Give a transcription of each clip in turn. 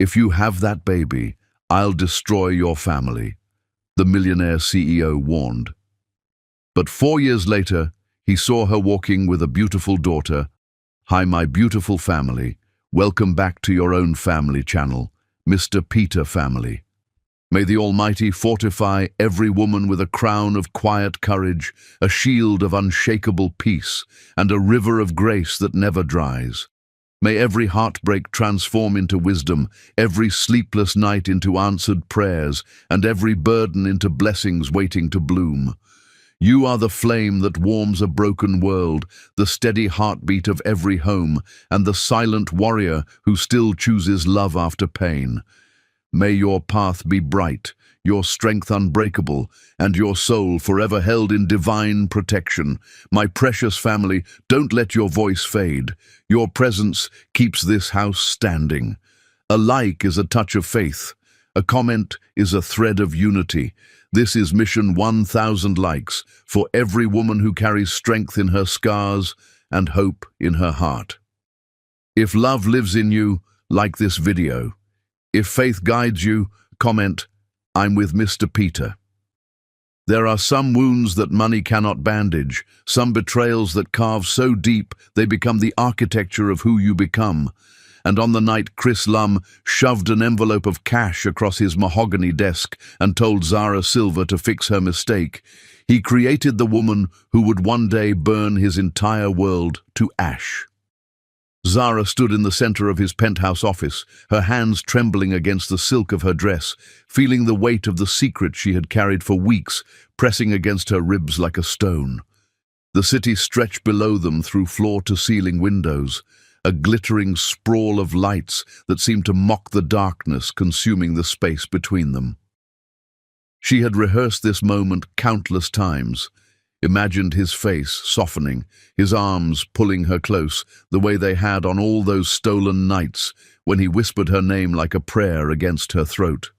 If you have that baby, I'll destroy your family, the Millionaire CEO warned. But 4 years later, he saw her walking with a beautiful daughter. Hi, my beautiful family. Welcome back to your own family channel, Mr. Peter Family. May the Almighty fortify every woman with a crown of quiet courage, a shield of unshakable peace, and a river of grace that never dries. May every heartbreak transform into wisdom, every sleepless night into answered prayers, and every burden into blessings waiting to bloom. You are the flame that warms a broken world, the steady heartbeat of every home, and the silent warrior who still chooses love after pain. May your path be bright, your strength unbreakable, and your soul forever held in divine protection. My precious family, don't let your voice fade. Your presence keeps this house standing. A like is a touch of faith. A comment is a thread of unity. This is mission 1,000 likes for every woman who carries strength in her scars and hope in her heart. If love lives in you, like this video. If faith guides you, comment, I'm with Mr. Peter. There are some wounds that money cannot bandage, some betrayals that carve so deep they become the architecture of who you become. And on the night Chris Lum shoved an envelope of cash across his mahogany desk and told Zara Silver to fix her mistake, he created the woman who would one day burn his entire world to ash. Zara stood in the center of his penthouse office, her hands trembling against the silk of her dress, feeling the weight of the secret she had carried for weeks, pressing against her ribs like a stone. The city stretched below them through floor-to-ceiling windows, a glittering sprawl of lights that seemed to mock the darkness consuming the space between them. She had rehearsed this moment countless times, imagined his face softening, his arms pulling her close, the way they had on all those stolen nights when he whispered her name like a prayer against her throat.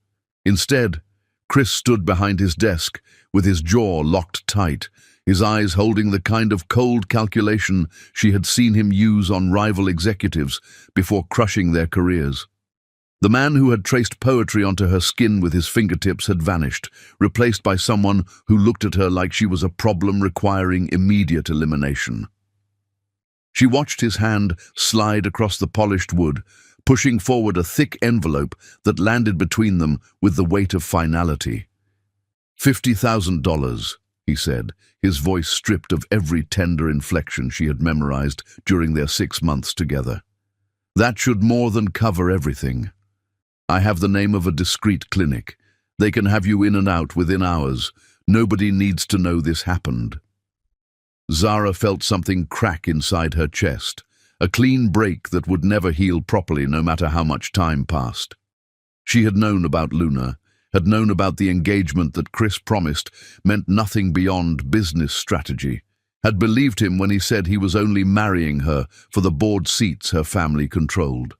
Instead, Chris stood behind his desk with his jaw locked tight, his eyes holding the kind of cold calculation she had seen him use on rival executives before crushing their careers. The man who had traced poetry onto her skin with his fingertips had vanished, replaced by someone who looked at her like she was a problem requiring immediate elimination. She watched his hand slide across the polished wood, pushing forward a thick envelope that landed between them with the weight of finality. $50,000, he said, his voice stripped of every tender inflection she had memorized during their 6 months together. That should more than cover everything. I have the name of a discreet clinic. They can have you in and out within hours. Nobody needs to know this happened. Zara felt something crack inside her chest, a clean break that would never heal properly no matter how much time passed. She had known about Luna, had known about the engagement that Chris promised meant nothing beyond business strategy, had believed him when he said he was only marrying her for the board seats her family controlled.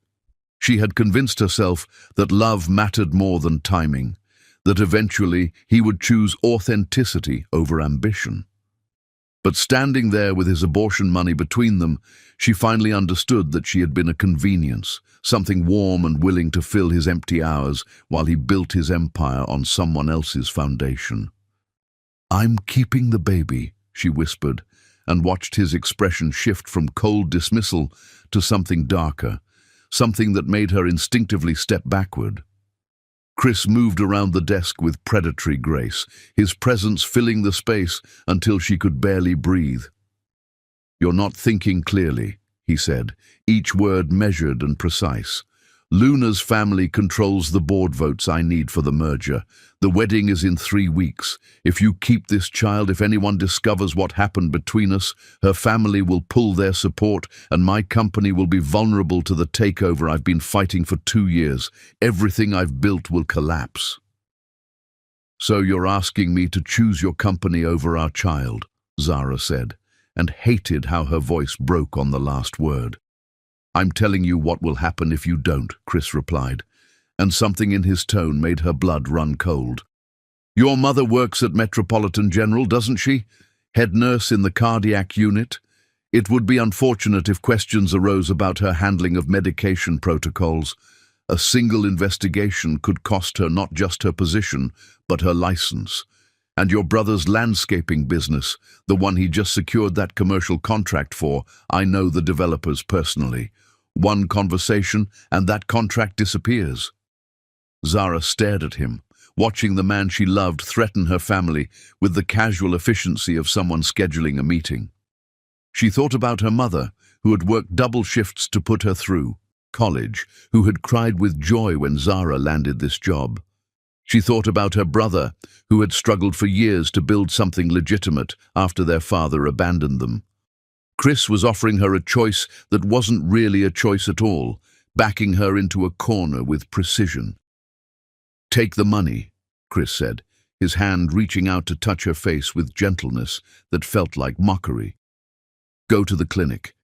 She had convinced herself that love mattered more than timing, that eventually he would choose authenticity over ambition. But standing there with his abortion money between them, she finally understood that she had been a convenience, something warm and willing to fill his empty hours while he built his empire on someone else's foundation. I'm keeping the baby, she whispered, and watched his expression shift from cold dismissal to something darker, something that made her instinctively step backward. Chris moved around the desk with predatory grace, his presence filling the space until she could barely breathe. You're not thinking clearly, he said, each word measured and precise. Luna's family controls the board votes I need for the merger. The wedding is in 3 weeks. If you keep this child, if anyone discovers what happened between us, her family will pull their support and my company will be vulnerable to the takeover I've been fighting for 2 years. Everything I've built will collapse. So you're asking me to choose your company over our child, Zara said, and hated how her voice broke on the last word. I'm telling you what will happen if you don't, Chris replied, and something in his tone made her blood run cold. Your mother works at Metropolitan General, doesn't she? Head nurse in the cardiac unit? It would be unfortunate if questions arose about her handling of medication protocols. A single investigation could cost her not just her position, but her license. And your brother's landscaping business, the one he just secured that commercial contract for, I know the developers personally. One conversation, and that contract disappears. Zara stared at him, watching the man she loved threaten her family with the casual efficiency of someone scheduling a meeting. She thought about her mother, who had worked double shifts to put her through college, who had cried with joy when Zara landed this job. She thought about her brother, who had struggled for years to build something legitimate after their father abandoned them. Chris was offering her a choice that wasn't really a choice at all, backing her into a corner with precision. "Take the money," Chris said, his hand reaching out to touch her face with gentleness that felt like mockery. "Go to the clinic.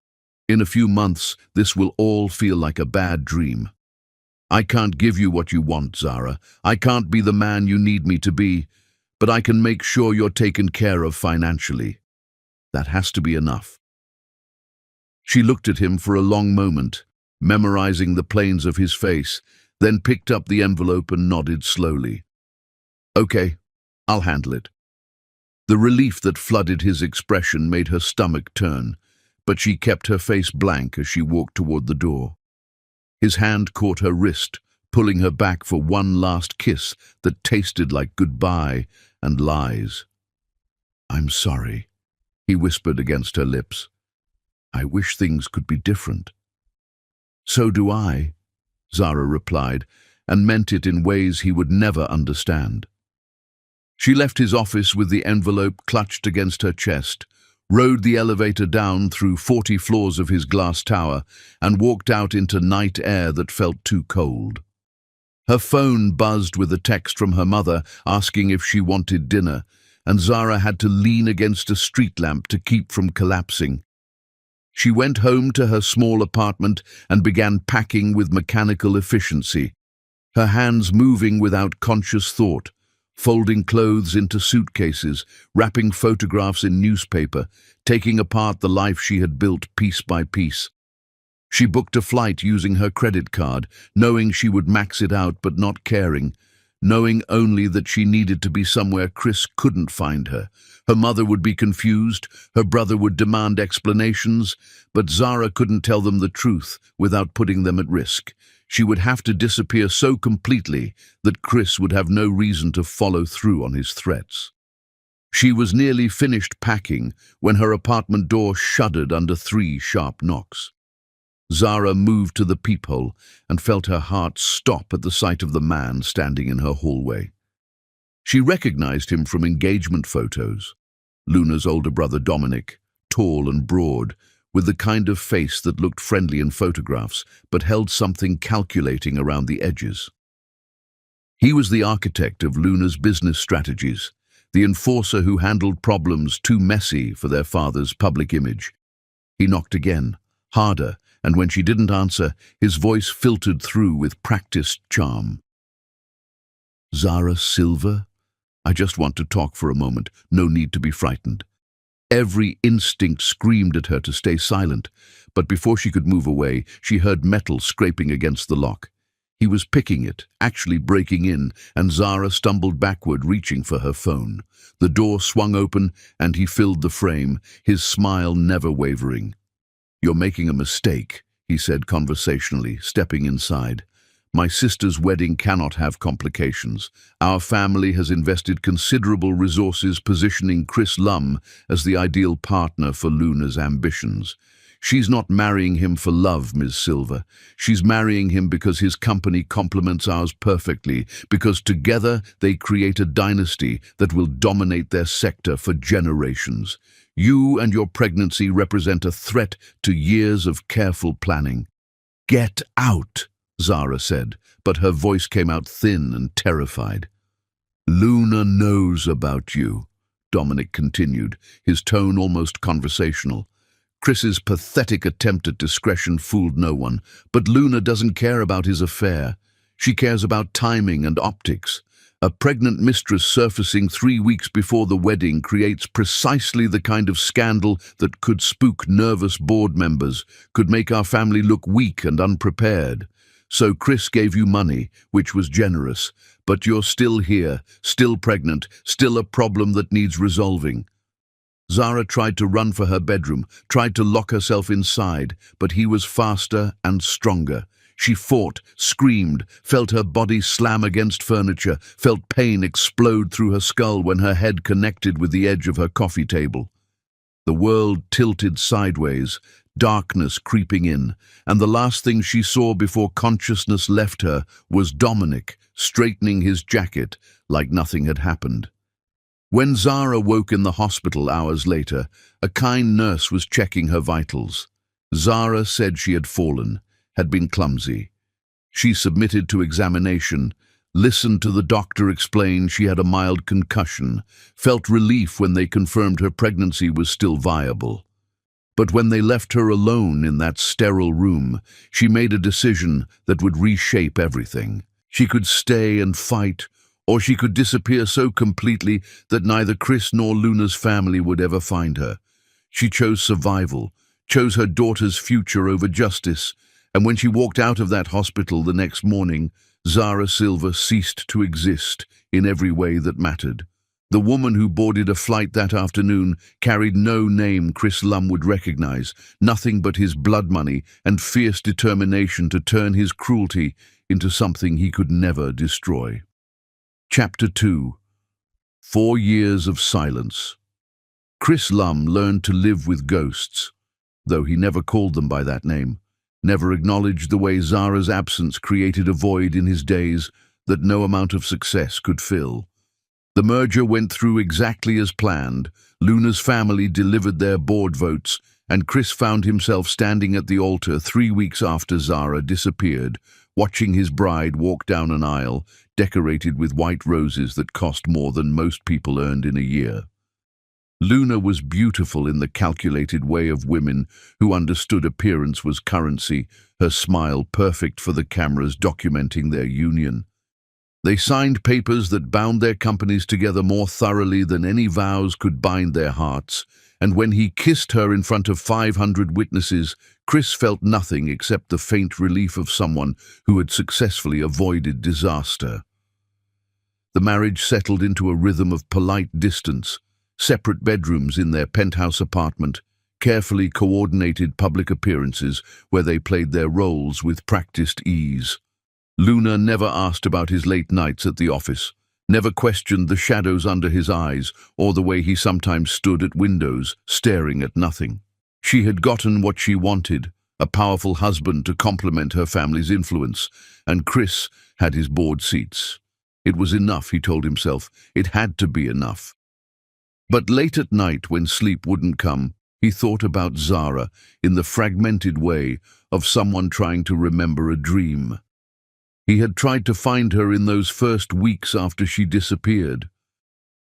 In a few months, this will all feel like a bad dream. I can't give you what you want, Zara. I can't be the man you need me to be, but I can make sure you're taken care of financially. That has to be enough." She looked at him for a long moment, memorizing the planes of his face, then picked up the envelope and nodded slowly. "Okay, I'll handle it." The relief that flooded his expression made her stomach turn, but she kept her face blank as she walked toward the door. His hand caught her wrist, pulling her back for one last kiss that tasted like goodbye and lies. "I'm sorry," he whispered against her lips. "I wish things could be different." "So do I," Zara replied, and meant it in ways he would never understand. She left his office with the envelope clutched against her chest, rode the elevator down through 40 floors of his glass tower, and walked out into night air that felt too cold. Her phone buzzed with a text from her mother asking if she wanted dinner, and Zara had to lean against a street lamp to keep from collapsing. She went home to her small apartment and began packing with mechanical efficiency, her hands moving without conscious thought, folding clothes into suitcases, wrapping photographs in newspaper, taking apart the life she had built piece by piece. She booked a flight using her credit card, knowing she would max it out but not caring, knowing only that she needed to be somewhere Chris couldn't find her. Her mother would be confused, her brother would demand explanations, but Zara couldn't tell them the truth without putting them at risk. She would have to disappear so completely that Chris would have no reason to follow through on his threats. She was nearly finished packing when her apartment door shuddered under 3 sharp knocks. Zara moved to the peephole and felt her heart stop at the sight of the man standing in her hallway. She recognized him from engagement photos. Luna's older brother Dominic, tall and broad, with the kind of face that looked friendly in photographs but held something calculating around the edges. He was the architect of Luna's business strategies, the enforcer who handled problems too messy for their father's public image. He knocked again, harder, and when she didn't answer, his voice filtered through with practiced charm. "Zara Silva? I just want to talk for a moment. No need to be frightened." Every instinct screamed at her to stay silent, but before she could move away, she heard metal scraping against the lock. He was picking it, actually breaking in, and Zara stumbled backward, reaching for her phone. The door swung open, and he filled the frame, his smile never wavering. "You're making a mistake," he said conversationally, stepping inside. "My sister's wedding cannot have complications. Our family has invested considerable resources positioning Chris Lum as the ideal partner for Luna's ambitions. She's not marrying him for love, Ms. Silva. She's marrying him because his company complements ours perfectly, because together they create a dynasty that will dominate their sector for generations. You and your pregnancy represent a threat to years of careful planning." "Get out," Zara said, but her voice came out thin and terrified. "Luna knows about you," Dominic continued, his tone almost conversational. Chris's pathetic attempt at discretion fooled no one, but Luna doesn't care about his affair. She cares about timing and optics. A pregnant mistress surfacing 3 weeks before the wedding creates precisely the kind of scandal that could spook nervous board members, could make our family look weak and unprepared. So Chris gave you money, which was generous, but you're still here, still pregnant, still a problem that needs resolving. Zara tried to run for her bedroom, tried to lock herself inside, but he was faster and stronger. She fought, screamed, felt her body slam against furniture, felt pain explode through her skull when her head connected with the edge of her coffee table. The world tilted sideways, darkness creeping in, and the last thing she saw before consciousness left her was Dominic straightening his jacket like nothing had happened. When Zara woke in the hospital hours later, a kind nurse was checking her vitals. Zara said she had fallen, had been clumsy. She submitted to examination, listened to the doctor explain she had a mild concussion, felt relief when they confirmed her pregnancy was still viable. But when they left her alone in that sterile room, she made a decision that would reshape everything. She could stay and fight, or she could disappear so completely that neither Chris nor Luna's family would ever find her. She chose survival, chose her daughter's future over justice, and when she walked out of that hospital the next morning, Zara Silva ceased to exist in every way that mattered. The woman who boarded a flight that afternoon carried no name Chris Lum would recognize, nothing but his blood money and fierce determination to turn his cruelty into something he could never destroy. Chapter 2. 4 Years of Silence. Chris Lum learned to live with ghosts, though he never called them by that name, never acknowledged the way Zara's absence created a void in his days that no amount of success could fill. The merger went through exactly as planned. Luna's family delivered their board votes, and Chris found himself standing at the altar 3 weeks after Zara disappeared, watching his bride walk down an aisle decorated with white roses that cost more than most people earned in a year. Luna was beautiful in the calculated way of women who understood appearance was currency, her smile perfect for the cameras documenting their union. They signed papers that bound their companies together more thoroughly than any vows could bind their hearts, and when he kissed her in front of 500 witnesses, Chris felt nothing except the faint relief of someone who had successfully avoided disaster. The marriage settled into a rhythm of polite distance, separate bedrooms in their penthouse apartment, carefully coordinated public appearances where they played their roles with practiced ease. Luna never asked about his late nights at the office, never questioned the shadows under his eyes or the way he sometimes stood at windows, staring at nothing. She had gotten what she wanted, a powerful husband to complement her family's influence, and Chris had his board seats. It was enough, he told himself. It had to be enough. But late at night, when sleep wouldn't come, he thought about Zara in the fragmented way of someone trying to remember a dream. He had tried to find her in those first weeks after she disappeared,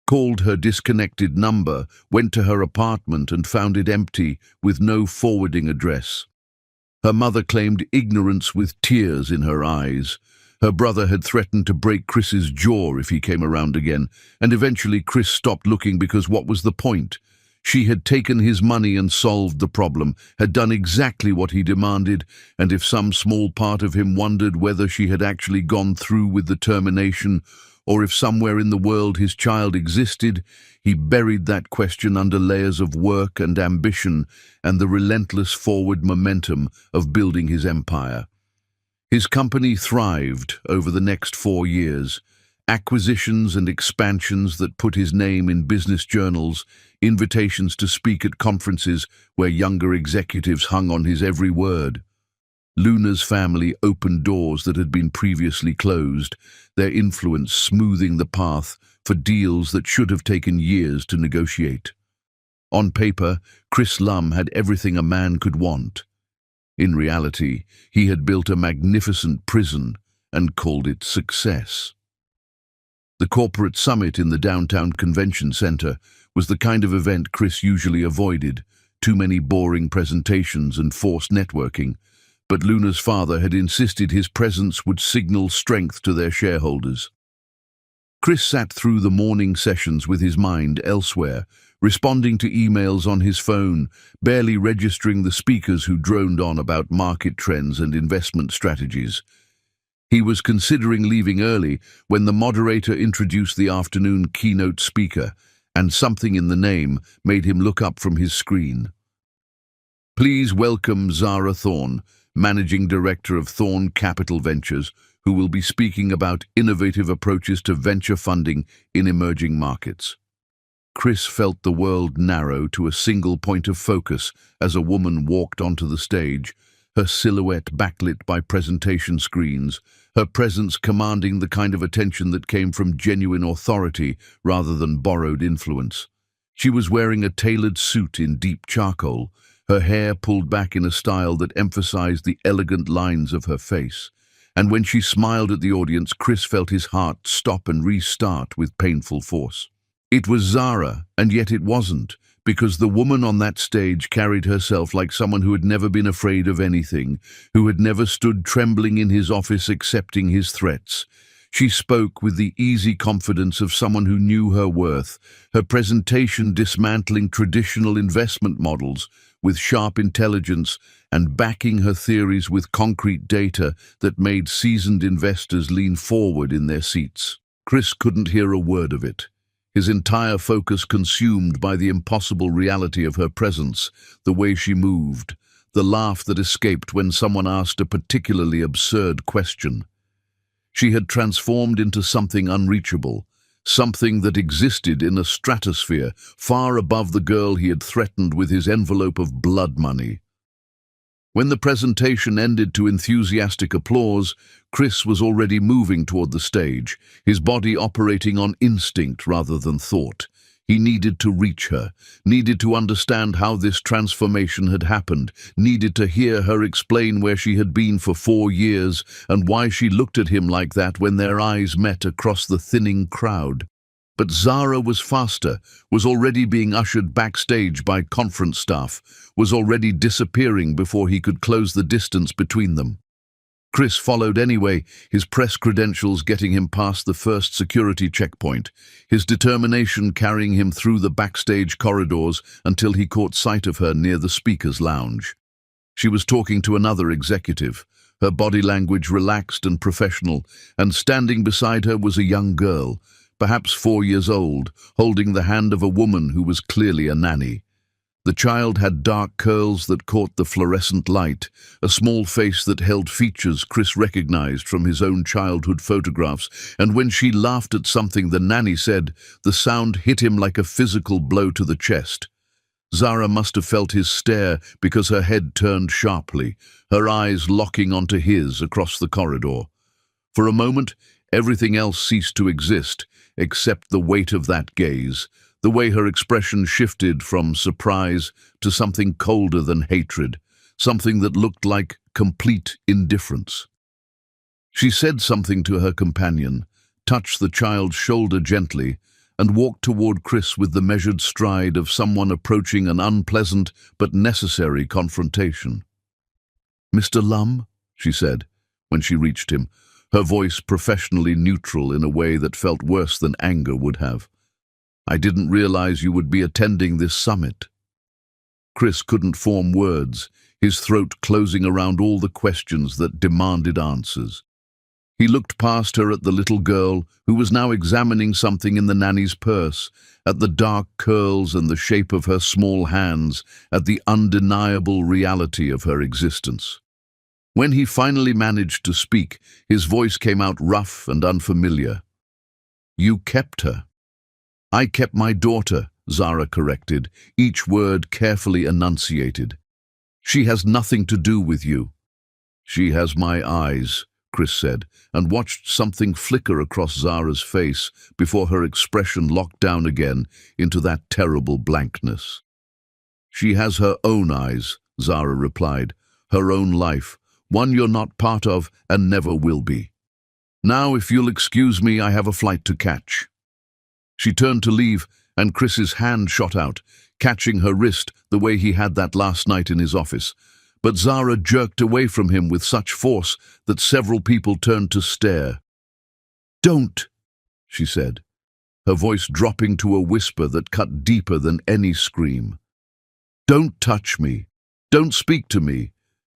called her disconnected number, went to her apartment and found it empty with no forwarding address. Her mother claimed ignorance with tears in her eyes. Her brother had threatened to break Chris's jaw if he came around again, and eventually Chris stopped looking because what was the point? She had taken his money and solved the problem, had done exactly what he demanded, and if some small part of him wondered whether she had actually gone through with the termination, or if somewhere in the world his child existed, he buried that question under layers of work and ambition and the relentless forward momentum of building his empire. His company thrived over the next 4 years. Acquisitions and expansions that put his name in business journals, invitations to speak at conferences where younger executives hung on his every word. Luna's family opened doors that had been previously closed, their influence smoothing the path for deals that should have taken years to negotiate. On paper, Chris Lum had everything a man could want. In reality, he had built a magnificent prison and called it success. The corporate summit in the downtown convention center was the kind of event Chris usually avoided, too many boring presentations and forced networking, but Luna's father had insisted his presence would signal strength to their shareholders. Chris sat through the morning sessions with his mind elsewhere, responding to emails on his phone, barely registering the speakers who droned on about market trends and investment strategies. He was considering leaving early when the moderator introduced the afternoon keynote speaker, and something in the name made him look up from his screen. Please welcome Zara Thorne, Managing Director of Thorne Capital Ventures, who will be speaking about innovative approaches to venture funding in emerging markets. Chris felt the world narrow to a single point of focus as a woman walked onto the stage, her silhouette backlit by presentation screens, her presence commanding the kind of attention that came from genuine authority rather than borrowed influence. She was wearing a tailored suit in deep charcoal, her hair pulled back in a style that emphasized the elegant lines of her face. And when she smiled at the audience, Chris felt his heart stop and restart with painful force. It was Zara, and yet it wasn't, because the woman on that stage carried herself like someone who had never been afraid of anything, who had never stood trembling in his office accepting his threats. She spoke with the easy confidence of someone who knew her worth, her presentation dismantling traditional investment models with sharp intelligence and backing her theories with concrete data that made seasoned investors lean forward in their seats. Chris couldn't hear a word of it, his entire focus consumed by the impossible reality of her presence, the way she moved, the laugh that escaped when someone asked a particularly absurd question. She had transformed into something unreachable, something that existed in a stratosphere far above the girl he had threatened with his envelope of blood money. When the presentation ended to enthusiastic applause, Chris was already moving toward the stage, his body operating on instinct rather than thought. He needed to reach her, needed to understand how this transformation had happened, needed to hear her explain where she had been for 4 years and why she looked at him like that when their eyes met across the thinning crowd. But Zara was faster, was already being ushered backstage by conference staff, was already disappearing before he could close the distance between them. Chris followed anyway, his press credentials getting him past the first security checkpoint, his determination carrying him through the backstage corridors until he caught sight of her near the speaker's lounge. She was talking to another executive, her body language relaxed and professional, and standing beside her was a young girl, perhaps 4 years old, holding the hand of a woman who was clearly a nanny. The child had dark curls that caught the fluorescent light, a small face that held features Chris recognized from his own childhood photographs, and when she laughed at something the nanny said, the sound hit him like a physical blow to the chest. Zara must have felt his stare because her head turned sharply, her eyes locking onto his across the corridor. For a moment, everything else ceased to exist, except the weight of that gaze, the way her expression shifted from surprise to something colder than hatred, something that looked like complete indifference. She said something to her companion, touched the child's shoulder gently, and walked toward Chris with the measured stride of someone approaching an unpleasant but necessary confrontation. "Mr. Lum," she said, when she reached him, her voice professionally neutral in a way that felt worse than anger would have. "I didn't realize you would be attending this summit." Chris couldn't form words, his throat closing around all the questions that demanded answers. He looked past her at the little girl, who was now examining something in the nanny's purse, at the dark curls and the shape of her small hands, at the undeniable reality of her existence. When he finally managed to speak, his voice came out rough and unfamiliar. "You kept her." "I kept my daughter," Zara corrected, each word carefully enunciated. "She has nothing to do with you." "She has my eyes," Chris said, and watched something flicker across Zara's face before her expression locked down again into that terrible blankness. "She has her own eyes," Zara replied, "her own life, one you're not part of and never will be. Now, if you'll excuse me, I have a flight to catch." She turned to leave, and Chris's hand shot out, catching her wrist the way he had that last night in his office. But Zara jerked away from him with such force that several people turned to stare. "Don't," she said, her voice dropping to a whisper that cut deeper than any scream. "Don't touch me. Don't speak to me.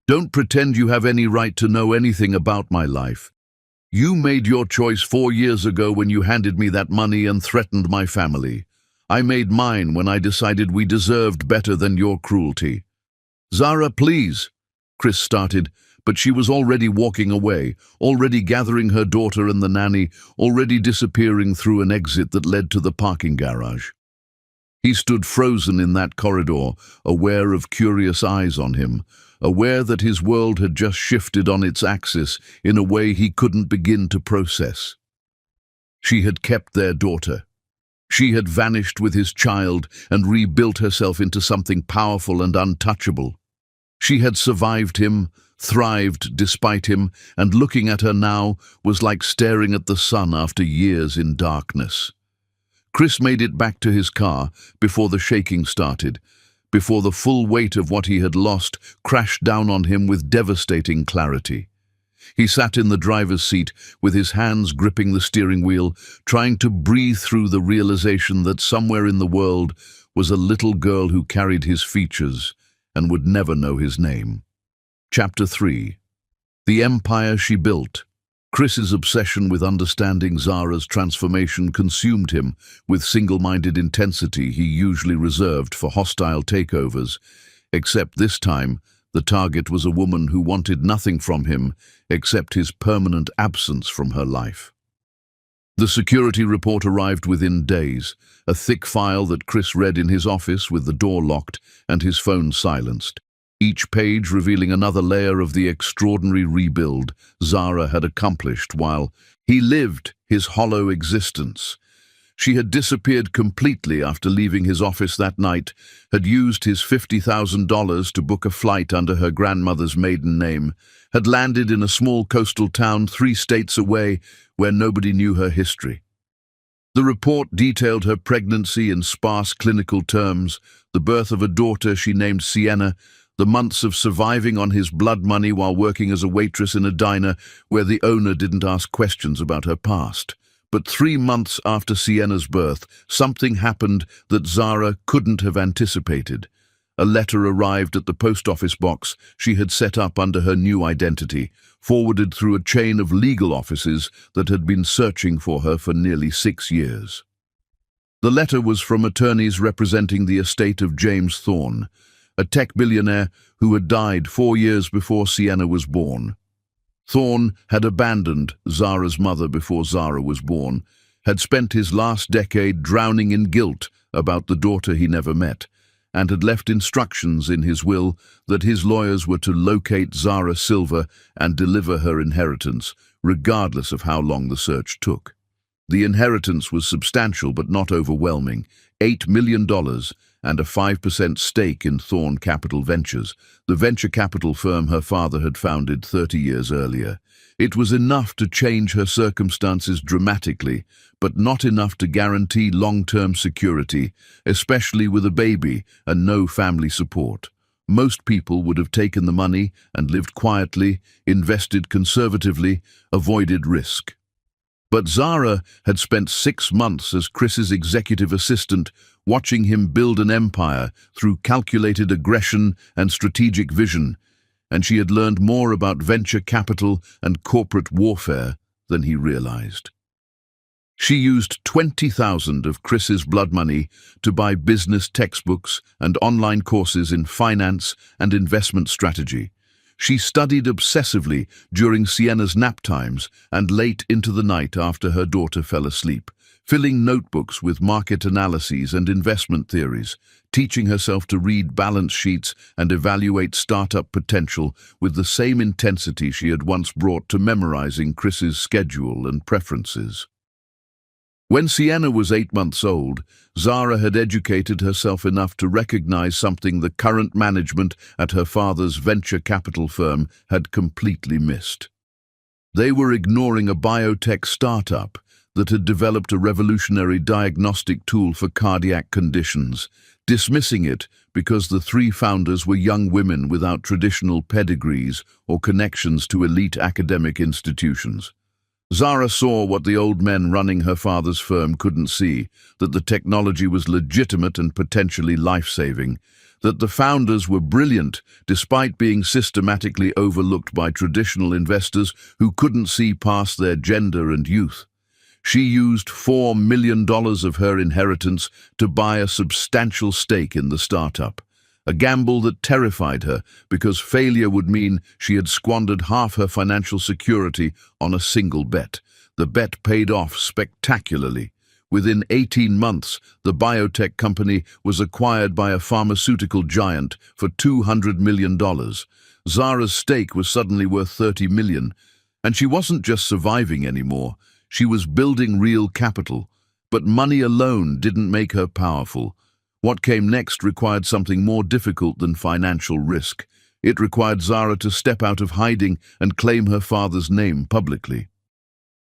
Don't pretend you have any right to know anything about my life. You made your choice 4 years ago when you handed me that money and threatened my family. I made mine when I decided we deserved better than your cruelty. Zara, please, Chris started, but she was already walking away, already gathering her daughter and the nanny, already disappearing through an exit that led to the parking garage. He stood frozen in that corridor, aware of curious eyes on him, aware that his world had just shifted on its axis in a way he couldn't begin to process. She had kept their daughter. She had vanished with his child and rebuilt herself into something powerful and untouchable. She had survived him, thrived despite him, and looking at her now was like staring at the sun after years in darkness. Chris made it back to his car before the shaking started, before the full weight of what he had lost crashed down on him with devastating clarity. He sat in the driver's seat with his hands gripping the steering wheel, trying to breathe through the realization that somewhere in the world was a little girl who carried his features and would never know his name. Chapter 3. The Empire She Built. Chris's obsession with understanding Zara's transformation consumed him with single-minded intensity he usually reserved for hostile takeovers, except this time the target was a woman who wanted nothing from him except his permanent absence from her life. The security report arrived within days, a thick file that Chris read in his office with the door locked and his phone silenced, each page revealing another layer of the extraordinary rebuild Zara had accomplished while he lived his hollow existence. She had disappeared completely after leaving his office that night, had used his $50,000 to book a flight under her grandmother's maiden name, had landed in a small coastal town 3 states away where nobody knew her history. The report detailed her pregnancy in sparse clinical terms, the birth of a daughter she named Sienna, the months of surviving on his blood money while working as a waitress in a diner where the owner didn't ask questions about her past. But 3 months after Sienna's birth, something happened that Zara couldn't have anticipated. A letter arrived at the post office box she had set up under her new identity, forwarded through a chain of legal offices that had been searching for her for nearly 6 years. The letter was from attorneys representing the estate of James Thorne, a tech billionaire who had died 4 years before Sienna was born. Thorne had abandoned Zara's mother before Zara was born, had spent his last decade drowning in guilt about the daughter he never met, and had left instructions in his will that his lawyers were to locate Zara Silver and deliver her inheritance, regardless of how long the search took. The inheritance was substantial but not overwhelming, $8 million and a 5% stake in Thorne Capital Ventures, the venture capital firm her father had founded 30 years earlier. It was enough to change her circumstances dramatically, but not enough to guarantee long-term security, especially with a baby and no family support. Most people would have taken the money and lived quietly, invested conservatively, avoided risk. But Zara had spent 6 months as Chris's executive assistant, watching him build an empire through calculated aggression and strategic vision, and she had learned more about venture capital and corporate warfare than he realized. She used 20,000 of Chris's blood money to buy business textbooks and online courses in finance and investment strategy. She studied obsessively during Sienna's nap times and late into the night after her daughter fell asleep, filling notebooks with market analyses and investment theories, teaching herself to read balance sheets and evaluate startup potential with the same intensity she had once brought to memorizing Chris's schedule and preferences. When Sienna was 8 months old, Zara had educated herself enough to recognize something the current management at her father's venture capital firm had completely missed. They were ignoring a biotech startup that had developed a revolutionary diagnostic tool for cardiac conditions, dismissing it because the 3 founders were young women without traditional pedigrees or connections to elite academic institutions. Zara saw what the old men running her father's firm couldn't see, that the technology was legitimate and potentially life-saving, that the founders were brilliant despite being systematically overlooked by traditional investors who couldn't see past their gender and youth. She used $4 million of her inheritance to buy a substantial stake in the startup, a gamble that terrified her because failure would mean she had squandered half her financial security on a single bet. The bet paid off spectacularly. Within 18 months, the biotech company was acquired by a pharmaceutical giant for $200 million. Zara's stake was suddenly worth $30 million, and she wasn't just surviving anymore. She was building real capital. But money alone didn't make her powerful. What came next required something more difficult than financial risk. It required Zara to step out of hiding and claim her father's name publicly.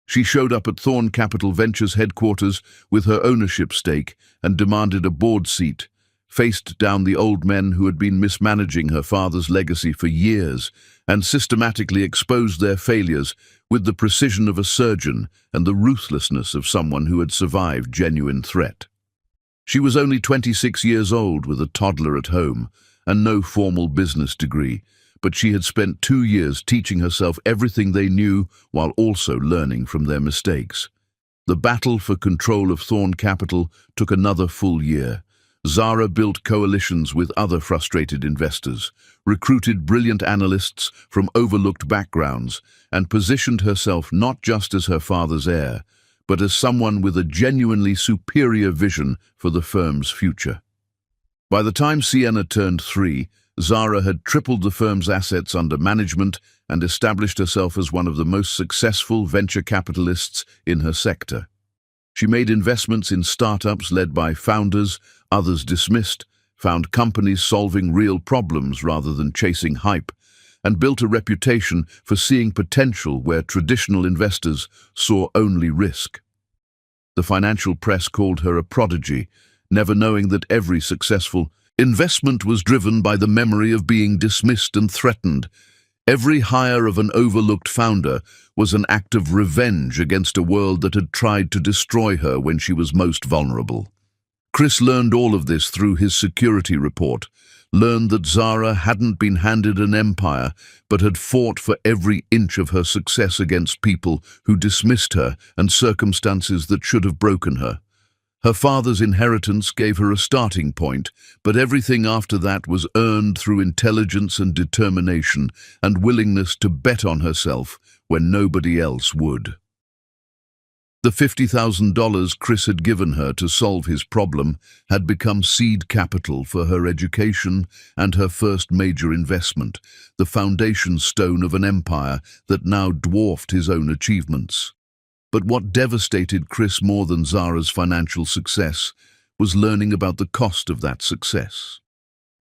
She showed up at Thorn Capital Ventures headquarters with her ownership stake and demanded a board seat, faced down the old men who had been mismanaging her father's legacy for years and systematically exposed their failures with the precision of a surgeon and the ruthlessness of someone who had survived genuine threat. She was only 26 years old with a toddler at home and no formal business degree, but she had spent 2 years teaching herself everything they knew while also learning from their mistakes. The battle for control of Thorn Capital took another full year. Zara built coalitions with other frustrated investors, recruited brilliant analysts from overlooked backgrounds, and positioned herself not just as her father's heir, but as someone with a genuinely superior vision for the firm's future. By the time Sienna turned 3, Zara had tripled the firm's assets under management and established herself as one of the most successful venture capitalists in her sector. She made investments in startups led by founders, others dismissed, found companies solving real problems rather than chasing hype, and built a reputation for seeing potential where traditional investors saw only risk. The financial press called her a prodigy, never knowing that every successful investment was driven by the memory of being dismissed and threatened. Every hire of an overlooked founder was an act of revenge against a world that had tried to destroy her when she was most vulnerable. Chris learned all of this through his security report, learned that Zara hadn't been handed an empire, but had fought for every inch of her success against people who dismissed her and circumstances that should have broken her. Her father's inheritance gave her a starting point, but everything after that was earned through intelligence and determination and willingness to bet on herself when nobody else would. The $50,000 Chris had given her to solve his problem had become seed capital for her education and her first major investment, the foundation stone of an empire that now dwarfed his own achievements. But what devastated Chris more than Zara's financial success was learning about the cost of that success.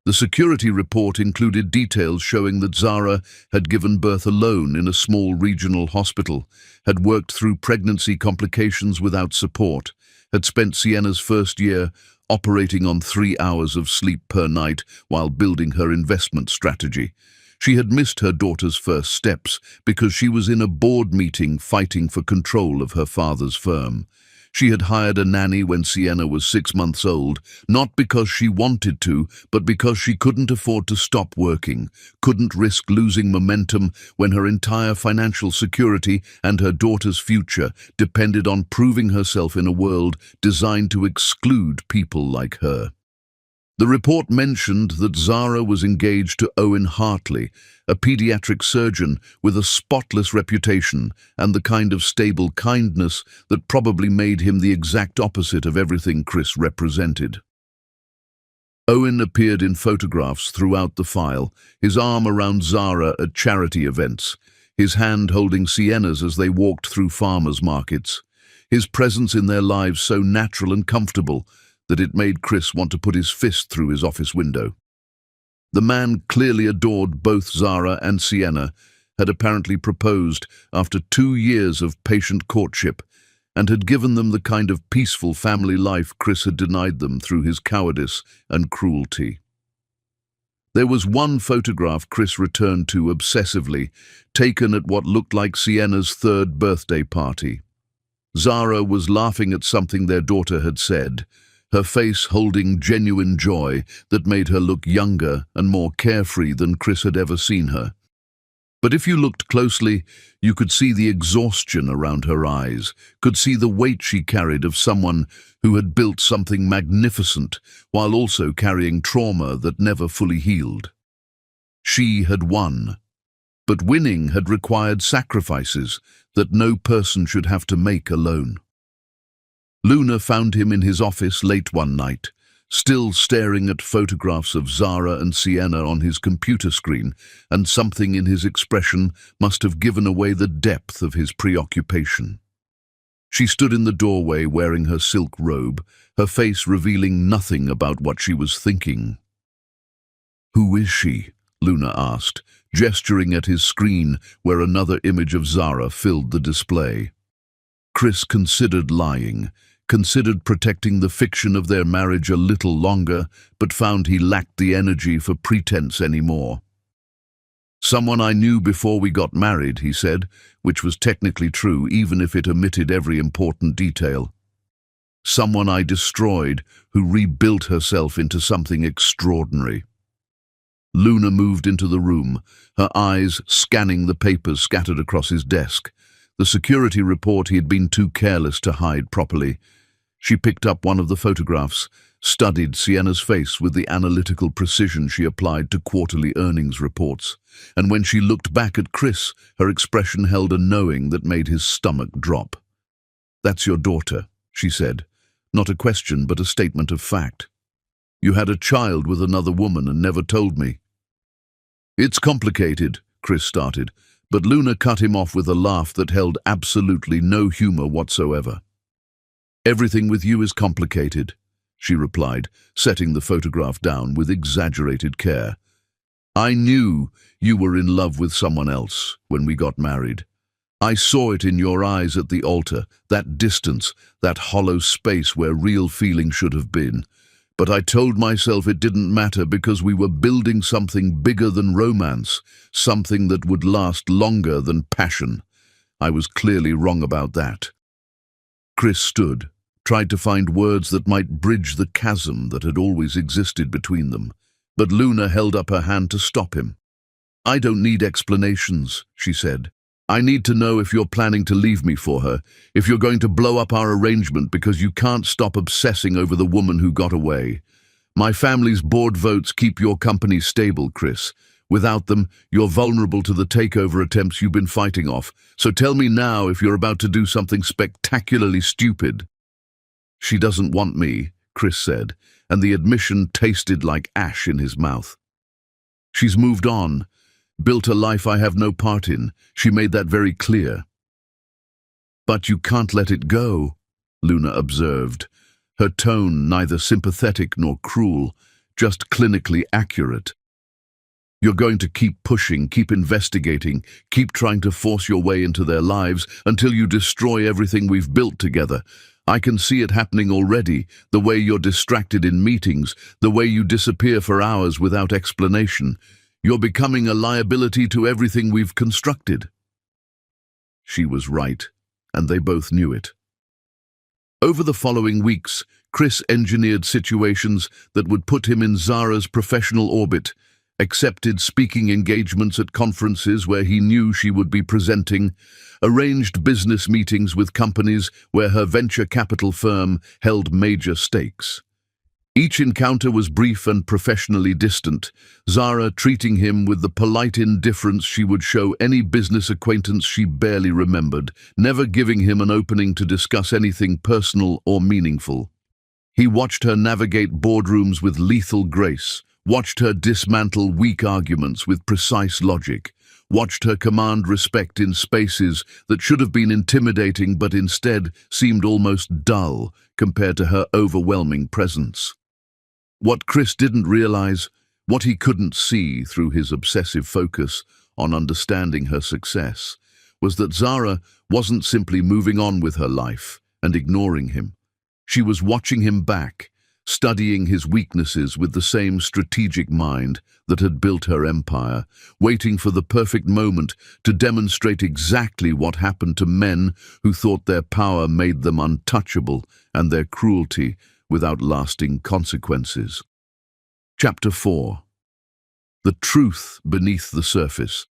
The security report included details showing that Zara had given birth alone in a small regional hospital, had worked through pregnancy complications without support, had spent Sienna's first year operating on 3 hours of sleep per night while building her investment strategy. She had missed her daughter's first steps because she was in a board meeting fighting for control of her father's firm. She had hired a nanny when Sienna was 6 months old, not because she wanted to, but because she couldn't afford to stop working, couldn't risk losing momentum when her entire financial security and her daughter's future depended on proving herself in a world designed to exclude people like her. The report mentioned that Zara was engaged to Owen Hartley, a pediatric surgeon with a spotless reputation and the kind of stable kindness that probably made him the exact opposite of everything Chris represented. Owen appeared in photographs throughout the file, his arm around Zara at charity events, his hand holding Sienna's as they walked through farmers' markets, his presence in their lives so natural and comfortable that it made Chris want to put his fist through his office window. The man clearly adored both Zara and Sienna, had apparently proposed after 2 years of patient courtship, and had given them the kind of peaceful family life Chris had denied them through his cowardice and cruelty. There was one photograph Chris returned to obsessively, taken at what looked like Sienna's third birthday party. Zara was laughing at something their daughter had said, her face holding genuine joy that made her look younger and more carefree than Chris had ever seen her. But if you looked closely, you could see the exhaustion around her eyes, could see the weight she carried of someone who had built something magnificent while also carrying trauma that never fully healed. She had won, but winning had required sacrifices that no person should have to make alone. Luna found him in his office late one night, still staring at photographs of Zara and Sienna on his computer screen, and something in his expression must have given away the depth of his preoccupation. She stood in the doorway wearing her silk robe, her face revealing nothing about what she was thinking. "Who is she?" Luna asked, gesturing at his screen where another image of Zara filled the display. Chris considered lying, considered protecting the fiction of their marriage a little longer, but found he lacked the energy for pretense anymore. "Someone I knew before we got married," he said, which was technically true even if it omitted every important detail. "Someone I destroyed, who rebuilt herself into something extraordinary." Luna moved into the room, her eyes scanning the papers scattered across his desk. The security report he had been too careless to hide properly. She picked up one of the photographs, studied Sienna's face with the analytical precision she applied to quarterly earnings reports, and when she looked back at Chris, her expression held a knowing that made his stomach drop. "That's your daughter," she said, not a question but a statement of fact. "You had a child with another woman and never told me." "It's complicated," Chris started, but Luna cut him off with a laugh that held absolutely no humor whatsoever. "Everything with you is complicated," she replied, setting the photograph down with exaggerated care. "I knew you were in love with someone else when we got married. I saw it in your eyes at the altar, that distance, that hollow space where real feeling should have been. But I told myself it didn't matter because we were building something bigger than romance, something that would last longer than passion. I was clearly wrong about that." Chris stood, tried to find words that might bridge the chasm that had always existed between them, but Luna held up her hand to stop him. "I don't need explanations," she said. "I need to know if you're planning to leave me for her, if you're going to blow up our arrangement because you can't stop obsessing over the woman who got away. My family's board votes keep your company stable, Chris. Without them, you're vulnerable to the takeover attempts you've been fighting off. So tell me now if you're about to do something spectacularly stupid." "She doesn't want me," Chris said, and the admission tasted like ash in his mouth. "She's moved on, built a life I have no part in. She made that very clear." "But you can't let it go," Luna observed, her tone neither sympathetic nor cruel, just clinically accurate. "You're going to keep pushing, keep investigating, keep trying to force your way into their lives until you destroy everything we've built together. I can see it happening already, the way you're distracted in meetings, the way you disappear for hours without explanation. You're becoming a liability to everything we've constructed." She was right, and they both knew it. Over the following weeks, Chris engineered situations that would put him in Zara's professional orbit, accepted speaking engagements at conferences where he knew she would be presenting, arranged business meetings with companies where her venture capital firm held major stakes. Each encounter was brief and professionally distant, Zara treating him with the polite indifference she would show any business acquaintance she barely remembered, never giving him an opening to discuss anything personal or meaningful. He watched her navigate boardrooms with lethal grace, watched her dismantle weak arguments with precise logic, watched her command respect in spaces that should have been intimidating but instead seemed almost dull compared to her overwhelming presence. What Chris didn't realize, what he couldn't see through his obsessive focus on understanding her success, was that Zara wasn't simply moving on with her life and ignoring him. She was watching him back, studying his weaknesses with the same strategic mind that had built her empire, waiting for the perfect moment to demonstrate exactly what happened to men who thought their power made them untouchable and their cruelty without lasting consequences. Chapter 4. The Truth Beneath the Surface.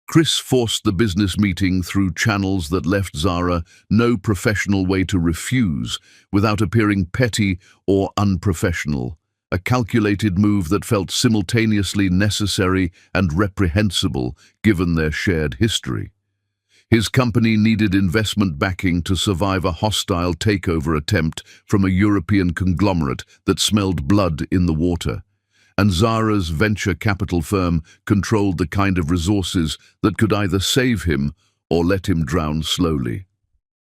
Chris forced the business meeting through channels that left Zara no professional way to refuse without appearing petty or unprofessional, a calculated move that felt simultaneously necessary and reprehensible given their shared history. His company needed investment backing to survive a hostile takeover attempt from a European conglomerate that smelled blood in the water, and Zara's venture capital firm controlled the kind of resources that could either save him or let him drown slowly.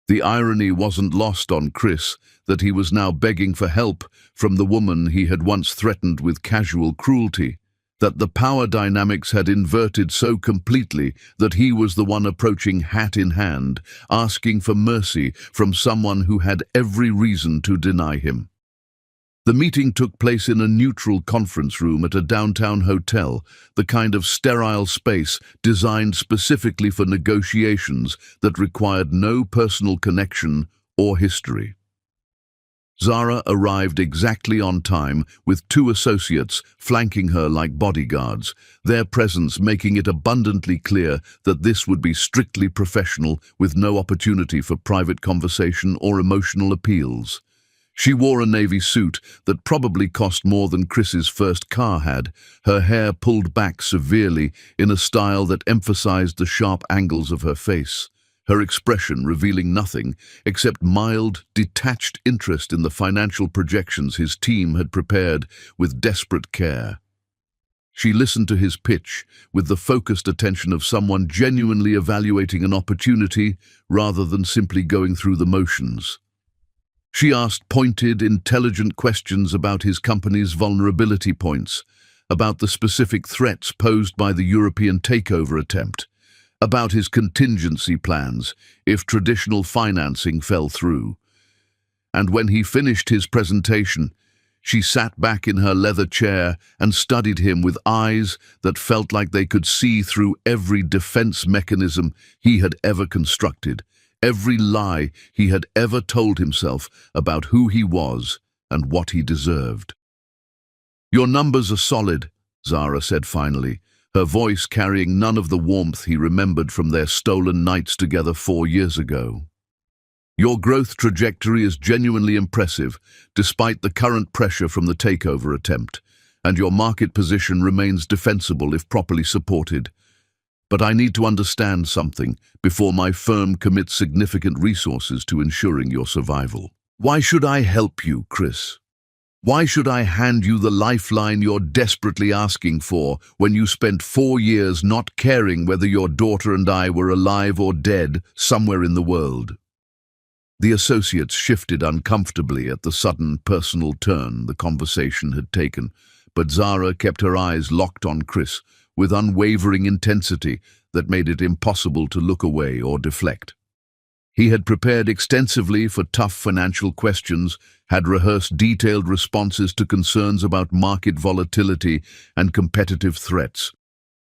The irony wasn't lost on Chris that he was now begging for help from the woman he had once threatened with casual cruelty, that the power dynamics had inverted so completely that he was the one approaching hat in hand, asking for mercy from someone who had every reason to deny him. The meeting took place in a neutral conference room at a downtown hotel, the kind of sterile space designed specifically for negotiations that required no personal connection or history. Zara arrived exactly on time with 2 associates flanking her like bodyguards, their presence making it abundantly clear that this would be strictly professional with no opportunity for private conversation or emotional appeals. She wore a navy suit that probably cost more than Chris's first car had, her hair pulled back severely in a style that emphasized the sharp angles of her face, her expression revealing nothing except mild, detached interest in the financial projections his team had prepared with desperate care. She listened to his pitch with the focused attention of someone genuinely evaluating an opportunity rather than simply going through the motions. She asked pointed, intelligent questions about his company's vulnerability points, about the specific threats posed by the European takeover attempt, about his contingency plans if traditional financing fell through. And when he finished his presentation, she sat back in her leather chair and studied him with eyes that felt like they could see through every defense mechanism he had ever constructed, every lie he had ever told himself about who he was and what he deserved. "Your numbers are solid," Zara said finally, her voice carrying none of the warmth he remembered from their stolen nights together 4 years ago. "Your growth trajectory is genuinely impressive, despite the current pressure from the takeover attempt, and your market position remains defensible if properly supported. But I need to understand something before my firm commits significant resources to ensuring your survival. Why should I help you, Chris? Why should I hand you the lifeline you're desperately asking for when you spent 4 years not caring whether your daughter and I were alive or dead somewhere in the world?" The associates shifted uncomfortably at the sudden personal turn the conversation had taken, but Zara kept her eyes locked on Chris with unwavering intensity that made it impossible to look away or deflect. He had prepared extensively for tough financial questions, had rehearsed detailed responses to concerns about market volatility and competitive threats,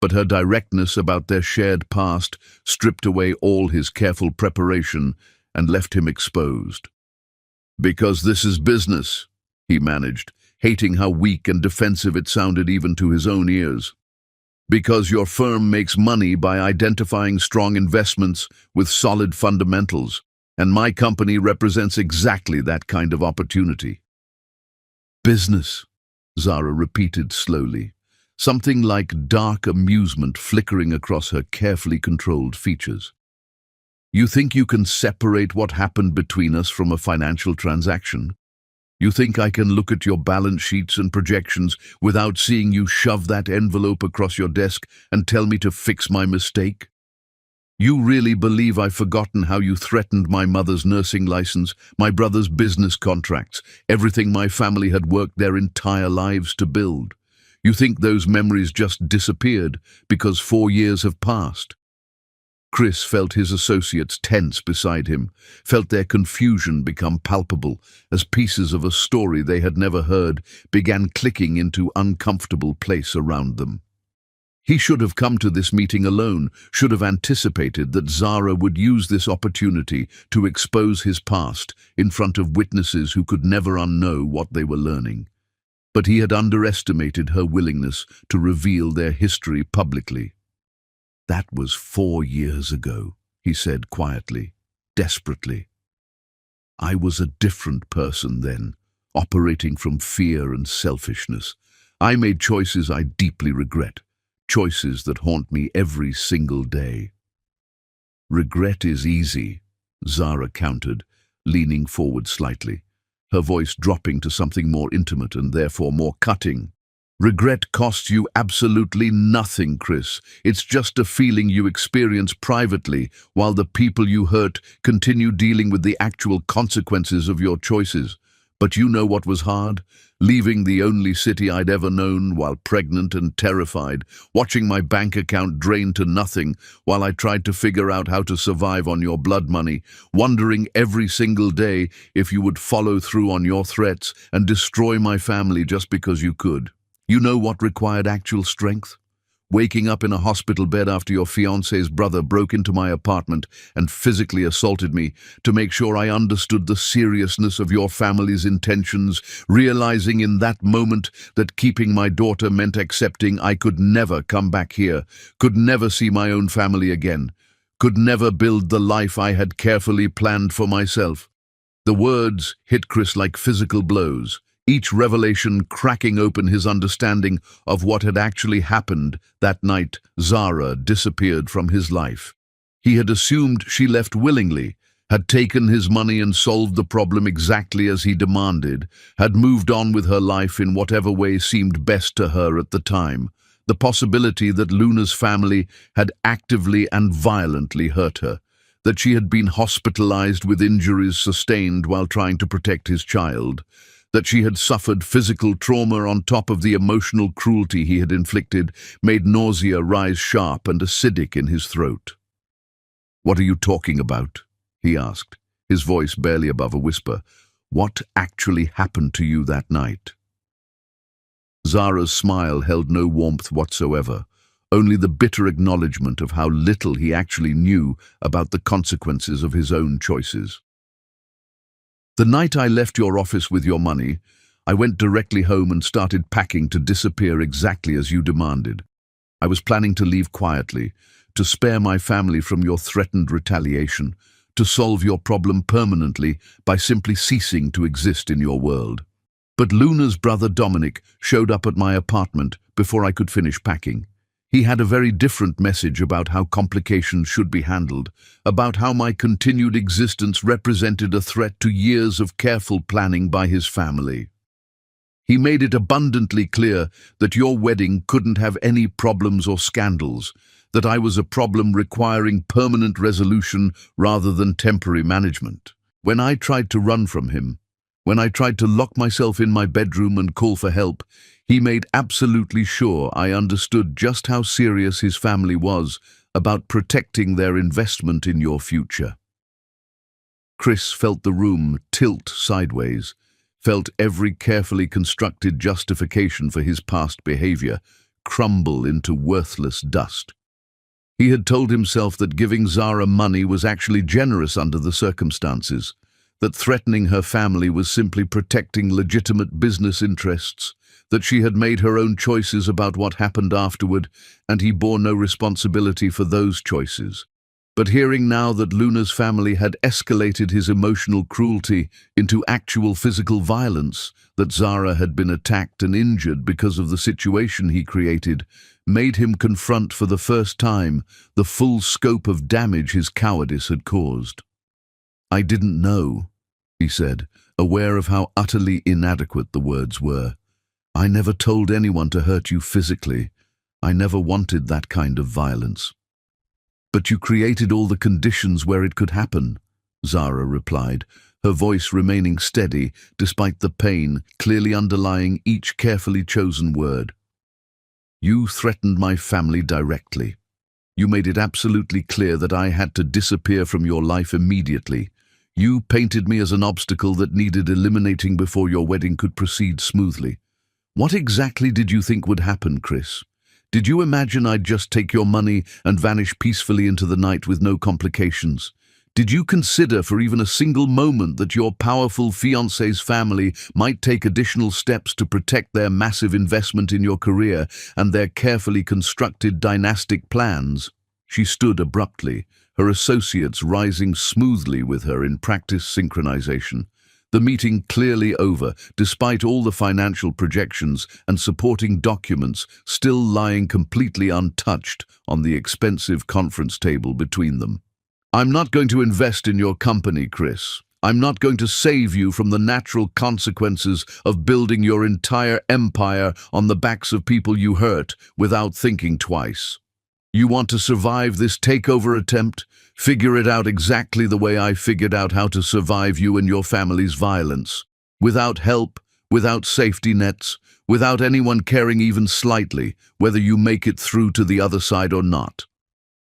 but her directness about their shared past stripped away all his careful preparation and left him exposed. "Because this is business," he managed, hating how weak and defensive it sounded even to his own ears. "Because your firm makes money by identifying strong investments with solid fundamentals, and my company represents exactly that kind of opportunity." "Business," Zara repeated slowly, something like dark amusement flickering across her carefully controlled features. "You think you can separate what happened between us from a financial transaction? You think I can look at your balance sheets and projections without seeing you shove that envelope across your desk and tell me to fix my mistake? You really believe I've forgotten how you threatened my mother's nursing license, my brother's business contracts, everything my family had worked their entire lives to build? You think those memories just disappeared because 4 years have passed?" Chris felt his associates tense beside him, felt their confusion become palpable as pieces of a story they had never heard began clicking into uncomfortable place around them. He should have come to this meeting alone, should have anticipated that Zara would use this opportunity to expose his past in front of witnesses who could never unknow what they were learning. But he had underestimated her willingness to reveal their history publicly. "That was 4 years ago," he said quietly, desperately. "I was a different person then, operating from fear and selfishness. I made choices I deeply regret. Choices that haunt me every single day." "Regret is easy," Zara countered, leaning forward slightly, her voice dropping to something more intimate and therefore more cutting. "Regret costs you absolutely nothing, Chris. It's just a feeling you experience privately while the people you hurt continue dealing with the actual consequences of your choices. But you know what was hard? Leaving the only city I'd ever known while pregnant and terrified, watching my bank account drain to nothing while I tried to figure out how to survive on your blood money, wondering every single day if you would follow through on your threats and destroy my family just because you could. You know what required actual strength? Waking up in a hospital bed after your fiancé's brother broke into my apartment and physically assaulted me to make sure I understood the seriousness of your family's intentions, realizing in that moment that keeping my daughter meant accepting I could never come back here, could never see my own family again, could never build the life I had carefully planned for myself." The words hit Chris like physical blows, each revelation cracking open his understanding of what had actually happened that night Zara disappeared from his life. He had assumed she left willingly, had taken his money and solved the problem exactly as he demanded, had moved on with her life in whatever way seemed best to her at the time. The possibility that Luna's family had actively and violently hurt her, that she had been hospitalized with injuries sustained while trying to protect his child, that she had suffered physical trauma on top of the emotional cruelty he had inflicted, made nausea rise sharp and acidic in his throat. "What are you talking about?" he asked, his voice barely above a whisper. "What actually happened to you that night?" Zara's smile held no warmth whatsoever, only the bitter acknowledgement of how little he actually knew about the consequences of his own choices. "The night I left your office with your money, I went directly home and started packing to disappear exactly as you demanded. I was planning to leave quietly, to spare my family from your threatened retaliation, to solve your problem permanently by simply ceasing to exist in your world. But Luna's brother Dominic showed up at my apartment before I could finish packing. He had a very different message about how complications should be handled, about how my continued existence represented a threat to years of careful planning by his family. He made it abundantly clear that your wedding couldn't have any problems or scandals, that I was a problem requiring permanent resolution rather than temporary management. When I tried to run from him, when I tried to lock myself in my bedroom and call for help, he made absolutely sure I understood just how serious his family was about protecting their investment in your future." Chris felt the room tilt sideways, felt every carefully constructed justification for his past behavior crumble into worthless dust. He had told himself that giving Zara money was actually generous under the circumstances, that threatening her family was simply protecting legitimate business interests, that she had made her own choices about what happened afterward, and he bore no responsibility for those choices. But hearing now that Luna's family had escalated his emotional cruelty into actual physical violence, that Zara had been attacked and injured because of the situation he created, made him confront for the first time the full scope of damage his cowardice had caused. "I didn't know," he said, aware of how utterly inadequate the words were. "I never told anyone to hurt you physically. I never wanted that kind of violence." "But you created all the conditions where it could happen," Zara replied, her voice remaining steady despite the pain clearly underlying each carefully chosen word. "You threatened my family directly. You made it absolutely clear that I had to disappear from your life immediately. You painted me as an obstacle that needed eliminating before your wedding could proceed smoothly. What exactly did you think would happen, Chris? Did you imagine I'd just take your money and vanish peacefully into the night with no complications? Did you consider for even a single moment that your powerful fiancé's family might take additional steps to protect their massive investment in your career and their carefully constructed dynastic plans? She stood abruptly, her associates rising smoothly with her in practice synchronization. The meeting clearly over, despite all the financial projections and supporting documents still lying completely untouched on the expensive conference table between them. I'm not going to invest in your company, Chris. I'm not going to save you from the natural consequences of building your entire empire on the backs of people you hurt without thinking twice. You want to survive this takeover attempt? Figure it out exactly the way I figured out how to survive you and your family's violence. Without help, without safety nets, without anyone caring even slightly whether you make it through to the other side or not.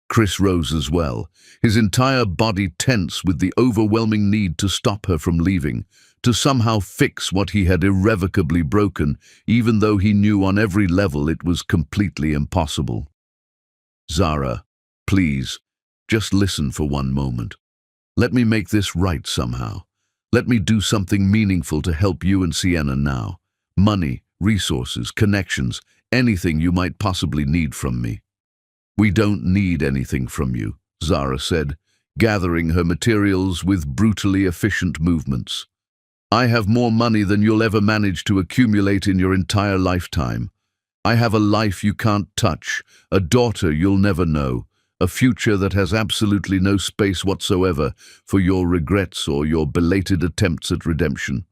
Chris rose as well, his entire body tense with the overwhelming need to stop her from leaving, to somehow fix what he had irrevocably broken, even though he knew on every level it was completely impossible. Zara, please, just listen for one moment. Let me make this right somehow. Let me do something meaningful to help you and Sienna now. Money, resources, connections, anything you might possibly need from me. We don't need anything from you, Zara said, gathering her materials with brutally efficient movements. I have more money than you'll ever manage to accumulate in your entire lifetime. I have a life you can't touch, a daughter you'll never know, a future that has absolutely no space whatsoever for your regrets or your belated attempts at redemption.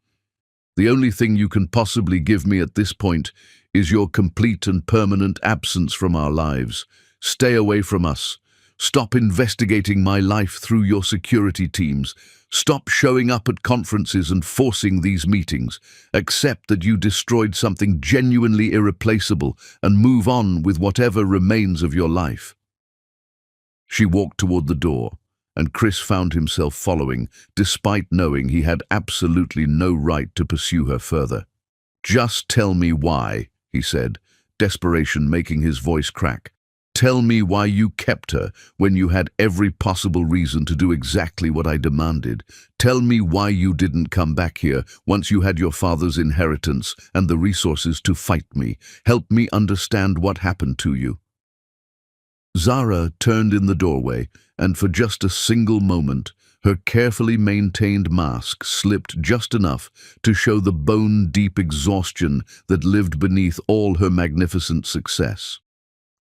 The only thing you can possibly give me at this point is your complete and permanent absence from our lives. Stay away from us. Stop investigating my life through your security teams. Stop showing up at conferences and forcing these meetings. Accept that you destroyed something genuinely irreplaceable and move on with whatever remains of your life. She walked toward the door, and Chris found himself following, despite knowing he had absolutely no right to pursue her further. Just tell me why, he said, desperation making his voice crack. Tell me why you kept her when you had every possible reason to do exactly what I demanded. Tell me why you didn't come back here once you had your father's inheritance and the resources to fight me. Help me understand what happened to you. Zara turned in the doorway, and for just a single moment, her carefully maintained mask slipped just enough to show the bone-deep exhaustion that lived beneath all her magnificent success.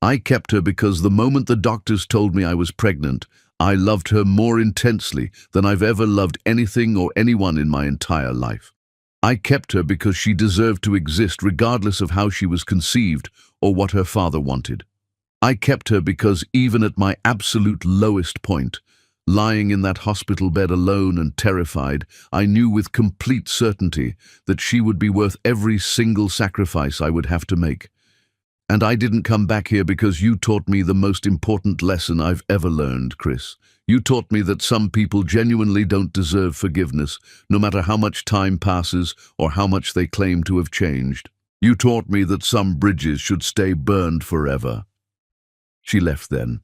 I kept her because the moment the doctors told me I was pregnant, I loved her more intensely than I've ever loved anything or anyone in my entire life. I kept her because she deserved to exist regardless of how she was conceived or what her father wanted. I kept her because even at my absolute lowest point, lying in that hospital bed alone and terrified, I knew with complete certainty that she would be worth every single sacrifice I would have to make. And I didn't come back here because you taught me the most important lesson I've ever learned, Chris. You taught me that some people genuinely don't deserve forgiveness, no matter how much time passes or how much they claim to have changed. You taught me that some bridges should stay burned forever. She left then,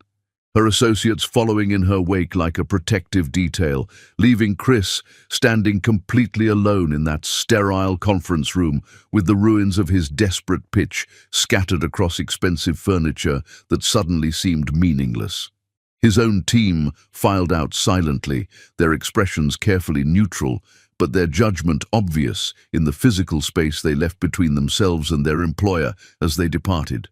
her associates following in her wake like a protective detail, leaving Chris standing completely alone in that sterile conference room with the ruins of his desperate pitch scattered across expensive furniture that suddenly seemed meaningless. His own team filed out silently, their expressions carefully neutral, but their judgment obvious in the physical space they left between themselves and their employer as they departed.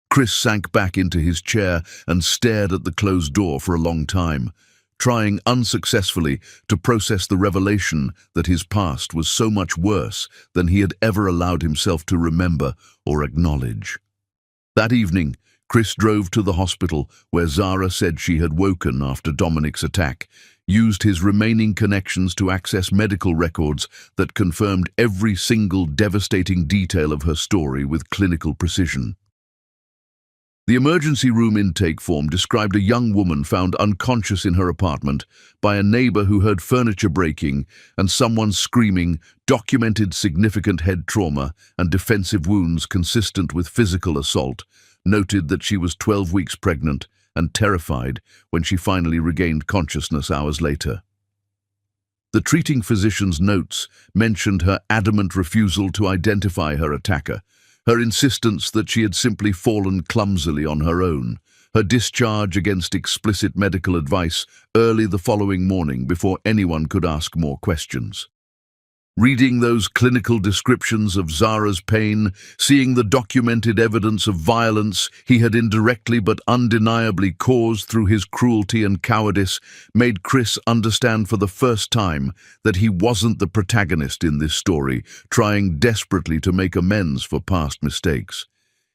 Chris sank back into his chair and stared at the closed door for a long time, trying unsuccessfully to process the revelation that his past was so much worse than he had ever allowed himself to remember or acknowledge. That evening, Chris drove to the hospital where Zara said she had woken after Dominic's attack, used his remaining connections to access medical records that confirmed every single devastating detail of her story with clinical precision. The emergency room intake form described a young woman found unconscious in her apartment by a neighbor who heard furniture breaking and someone screaming, documented significant head trauma and defensive wounds consistent with physical assault, noted that she was 12 weeks pregnant and terrified when she finally regained consciousness hours later. The treating physician's notes mentioned her adamant refusal to identify her attacker, her insistence that she had simply fallen clumsily on her own, her discharge against explicit medical advice early the following morning before anyone could ask more questions. Reading those clinical descriptions of Zara's pain, seeing the documented evidence of violence he had indirectly but undeniably caused through his cruelty and cowardice, made Chris understand for the first time that he wasn't the protagonist in this story, trying desperately to make amends for past mistakes.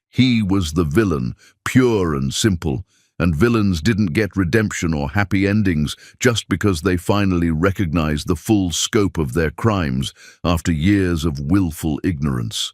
He was the villain, pure and simple, and villains didn't get redemption or happy endings just because they finally recognized the full scope of their crimes after years of willful ignorance.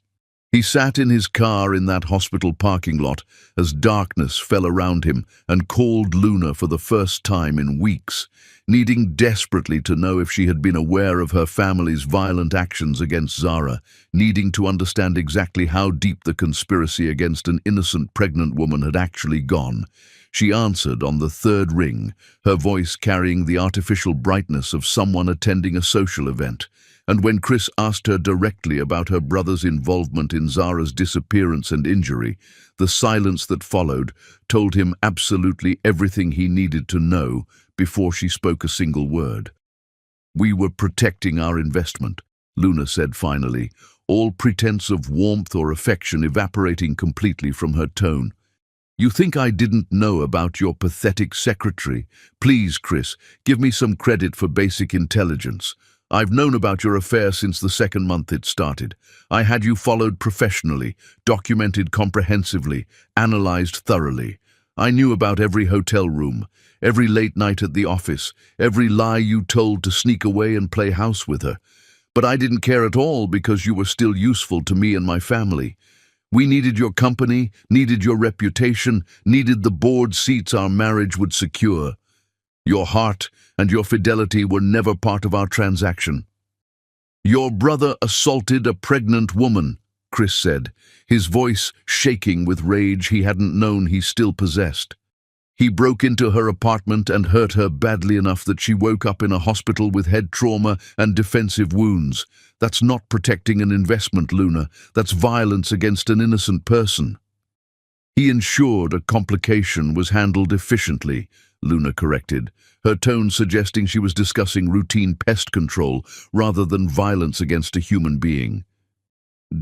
He sat in his car in that hospital parking lot as darkness fell around him and called Luna for the first time in weeks, needing desperately to know if she had been aware of her family's violent actions against Zara, needing to understand exactly how deep the conspiracy against an innocent pregnant woman had actually gone. She answered on the third ring, her voice carrying the artificial brightness of someone attending a social event. And when Chris asked her directly about her brother's involvement in Zara's disappearance and injury, the silence that followed told him absolutely everything he needed to know before she spoke a single word. "We were protecting our investment," Luna said finally, all pretense of warmth or affection evaporating completely from her tone. "You think I didn't know about your pathetic secretary? Please, Chris, give me some credit for basic intelligence. I've known about your affair since the second month it started. I had you followed professionally, documented comprehensively, analyzed thoroughly. I knew about every hotel room, every late night at the office, every lie you told to sneak away and play house with her. But I didn't care at all because you were still useful to me and my family. We needed your company, needed your reputation, needed the board seats our marriage would secure. Your heart and your fidelity were never part of our transaction." "Your brother assaulted a pregnant woman," Chris said, his voice shaking with rage he hadn't known he still possessed. "He broke into her apartment and hurt her badly enough that she woke up in a hospital with head trauma and defensive wounds. That's not protecting an investment, Luna. That's violence against an innocent person." "He ensured a complication was handled efficiently," Luna corrected, her tone suggesting she was discussing routine pest control rather than violence against a human being.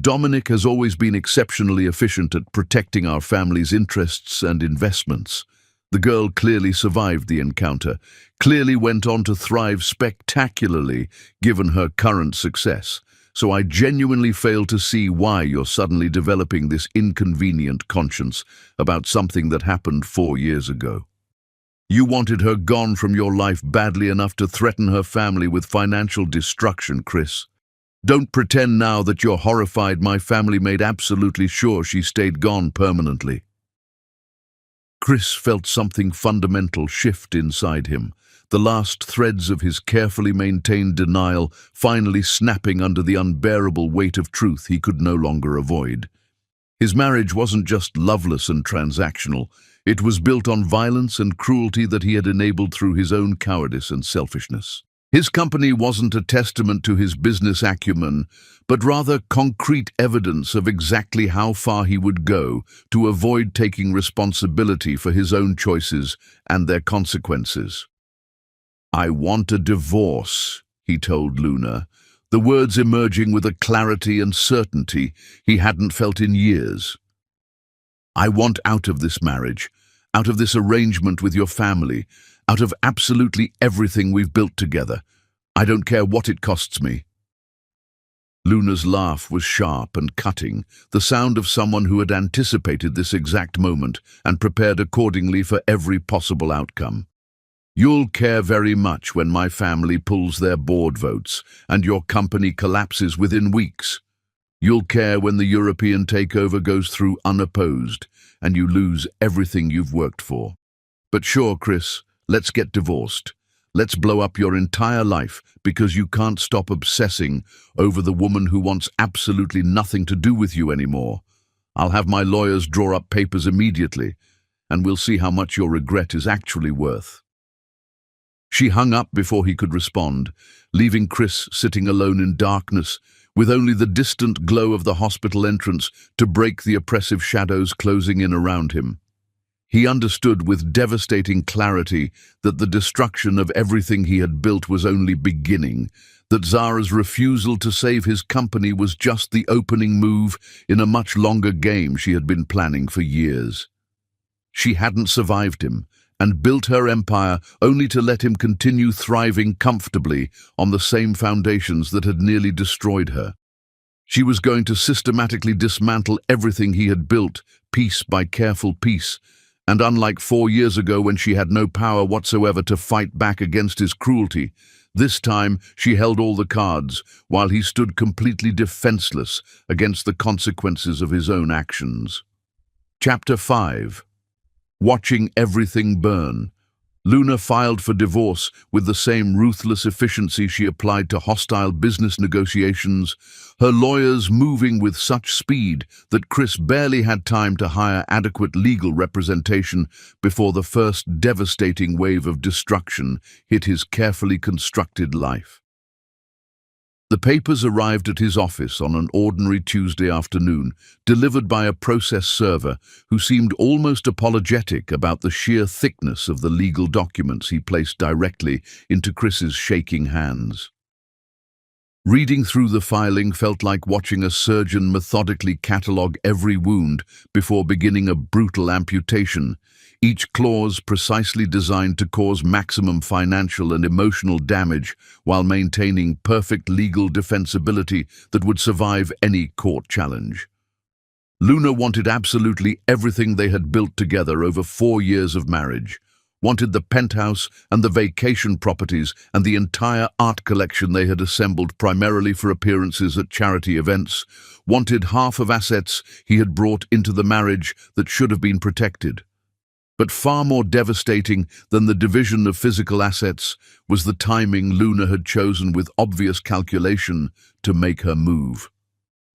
"Dominic has always been exceptionally efficient at protecting our family's interests and investments." The girl clearly survived the encounter, clearly went on to thrive spectacularly given her current success. So I genuinely fail to see why you're suddenly developing this inconvenient conscience about something that happened 4 years ago. You wanted her gone from your life badly enough to threaten her family with financial destruction, Chris. Don't pretend now that you're horrified my family made absolutely sure she stayed gone permanently. Chris felt something fundamental shift inside him, the last threads of his carefully maintained denial finally snapping under the unbearable weight of truth he could no longer avoid. His marriage wasn't just loveless and transactional, it was built on violence and cruelty that he had enabled through his own cowardice and selfishness. His company wasn't a testament to his business acumen, but rather concrete evidence of exactly how far he would go to avoid taking responsibility for his own choices and their consequences. "I want a divorce," he told Luna, the words emerging with a clarity and certainty he hadn't felt in years. "I want out of this marriage, out of this arrangement with your family, out of absolutely everything we've built together. I don't care what it costs me." Luna's laugh was sharp and cutting, the sound of someone who had anticipated this exact moment and prepared accordingly for every possible outcome. "You'll care very much when my family pulls their board votes and your company collapses within weeks. You'll care when the European takeover goes through unopposed and you lose everything you've worked for. But sure, Chris, let's get divorced. Let's blow up your entire life because you can't stop obsessing over the woman who wants absolutely nothing to do with you anymore. I'll have my lawyers draw up papers immediately, and we'll see how much your regret is actually worth." She hung up before he could respond, leaving Chris sitting alone in darkness, with only the distant glow of the hospital entrance to break the oppressive shadows closing in around him. He understood with devastating clarity that the destruction of everything he had built was only beginning, that Zara's refusal to save his company was just the opening move in a much longer game she had been planning for years. She hadn't survived him and built her empire only to let him continue thriving comfortably on the same foundations that had nearly destroyed her. She was going to systematically dismantle everything he had built, piece by careful piece, and unlike 4 years ago when she had no power whatsoever to fight back against his cruelty, this time she held all the cards, while he stood completely defenseless against the consequences of his own actions. Chapter 5. Watching everything burn. Luna filed for divorce with the same ruthless efficiency she applied to hostile business negotiations, her lawyers moving with such speed that Chris barely had time to hire adequate legal representation before the first devastating wave of destruction hit his carefully constructed life. The papers arrived at his office on an ordinary Tuesday afternoon, delivered by a process server who seemed almost apologetic about the sheer thickness of the legal documents he placed directly into Chris's shaking hands. Reading through the filing felt like watching a surgeon methodically catalogue every wound before beginning a brutal amputation, each clause precisely designed to cause maximum financial and emotional damage while maintaining perfect legal defensibility that would survive any court challenge. Luna wanted absolutely everything they had built together over 4 years of marriage, wanted the penthouse and the vacation properties and the entire art collection they had assembled primarily for appearances at charity events, wanted half of assets he had brought into the marriage that should have been protected. But far more devastating than the division of physical assets was the timing Luna had chosen with obvious calculation to make her move.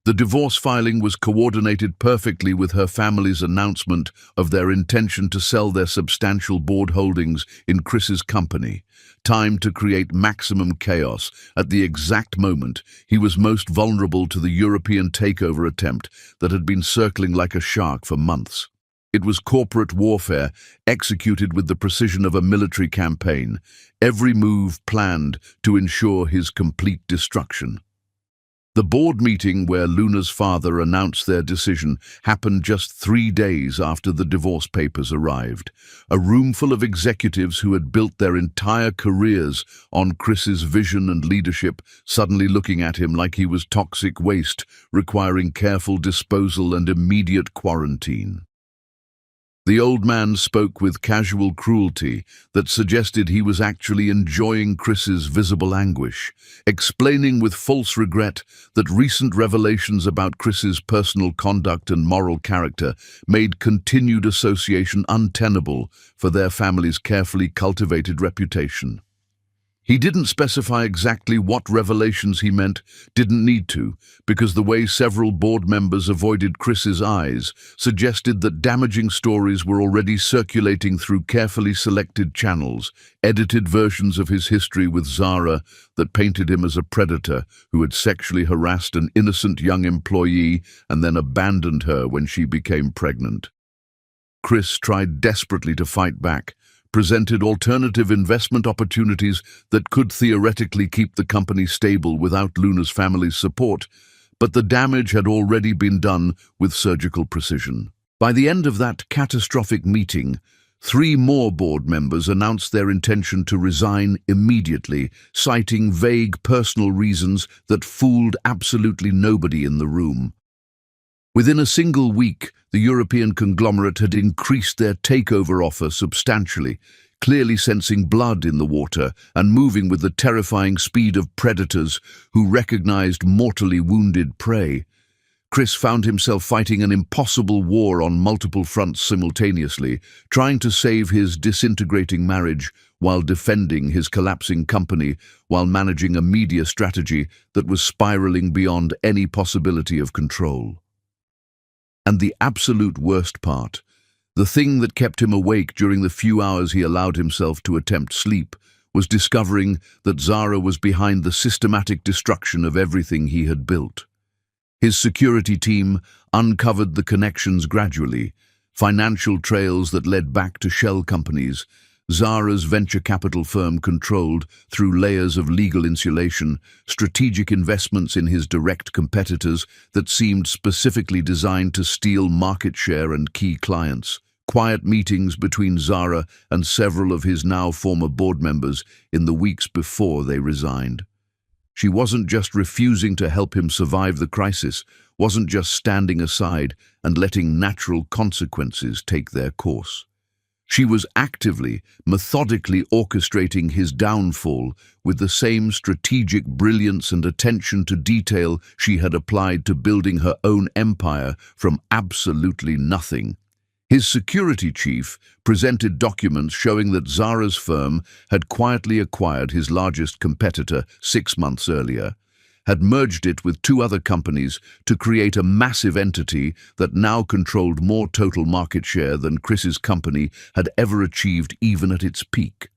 The divorce filing was coordinated perfectly with her family's announcement of their intention to sell their substantial board holdings in Chris's company, timed to create maximum chaos at the exact moment he was most vulnerable to the European takeover attempt that had been circling like a shark for months. It was corporate warfare executed with the precision of a military campaign, every move planned to ensure his complete destruction. The board meeting where Luna's father announced their decision happened just 3 days after the divorce papers arrived. A room full of executives who had built their entire careers on Chris's vision and leadership, suddenly looking at him like he was toxic waste, requiring careful disposal and immediate quarantine. The old man spoke with casual cruelty that suggested he was actually enjoying Chris's visible anguish, explaining with false regret that recent revelations about Chris's personal conduct and moral character made continued association untenable for their family's carefully cultivated reputation. He didn't specify exactly what revelations he meant, didn't need to, because the way several board members avoided Chris's eyes suggested that damaging stories were already circulating through carefully selected channels, edited versions of his history with Zara that painted him as a predator who had sexually harassed an innocent young employee and then abandoned her when she became pregnant. Chris tried desperately to fight back, presented alternative investment opportunities that could theoretically keep the company stable without Luna's family's support, but the damage had already been done with surgical precision. By the end of that catastrophic meeting, 3 more board members announced their intention to resign immediately, citing vague personal reasons that fooled absolutely nobody in the room. Within a single week, the European conglomerate had increased their takeover offer substantially, clearly sensing blood in the water and moving with the terrifying speed of predators who recognized mortally wounded prey. Chris found himself fighting an impossible war on multiple fronts simultaneously, trying to save his disintegrating marriage while defending his collapsing company, while managing a media strategy that was spiraling beyond any possibility of control. And the absolute worst part, the thing that kept him awake during the few hours he allowed himself to attempt sleep, was discovering that Zara was behind the systematic destruction of everything he had built. His security team uncovered the connections gradually, financial trails that led back to shell companies, Zara's venture capital firm controlled, through layers of legal insulation, strategic investments in his direct competitors that seemed specifically designed to steal market share and key clients, quiet meetings between Zara and several of his now former board members in the weeks before they resigned. She wasn't just refusing to help him survive the crisis, wasn't just standing aside and letting natural consequences take their course. She was actively, methodically orchestrating his downfall with the same strategic brilliance and attention to detail she had applied to building her own empire from absolutely nothing. His security chief presented documents showing that Zara's firm had quietly acquired his largest competitor 6 months earlier, had merged it with 2 other companies to create a massive entity that now controlled more total market share than Chris's company had ever achieved even at its peak.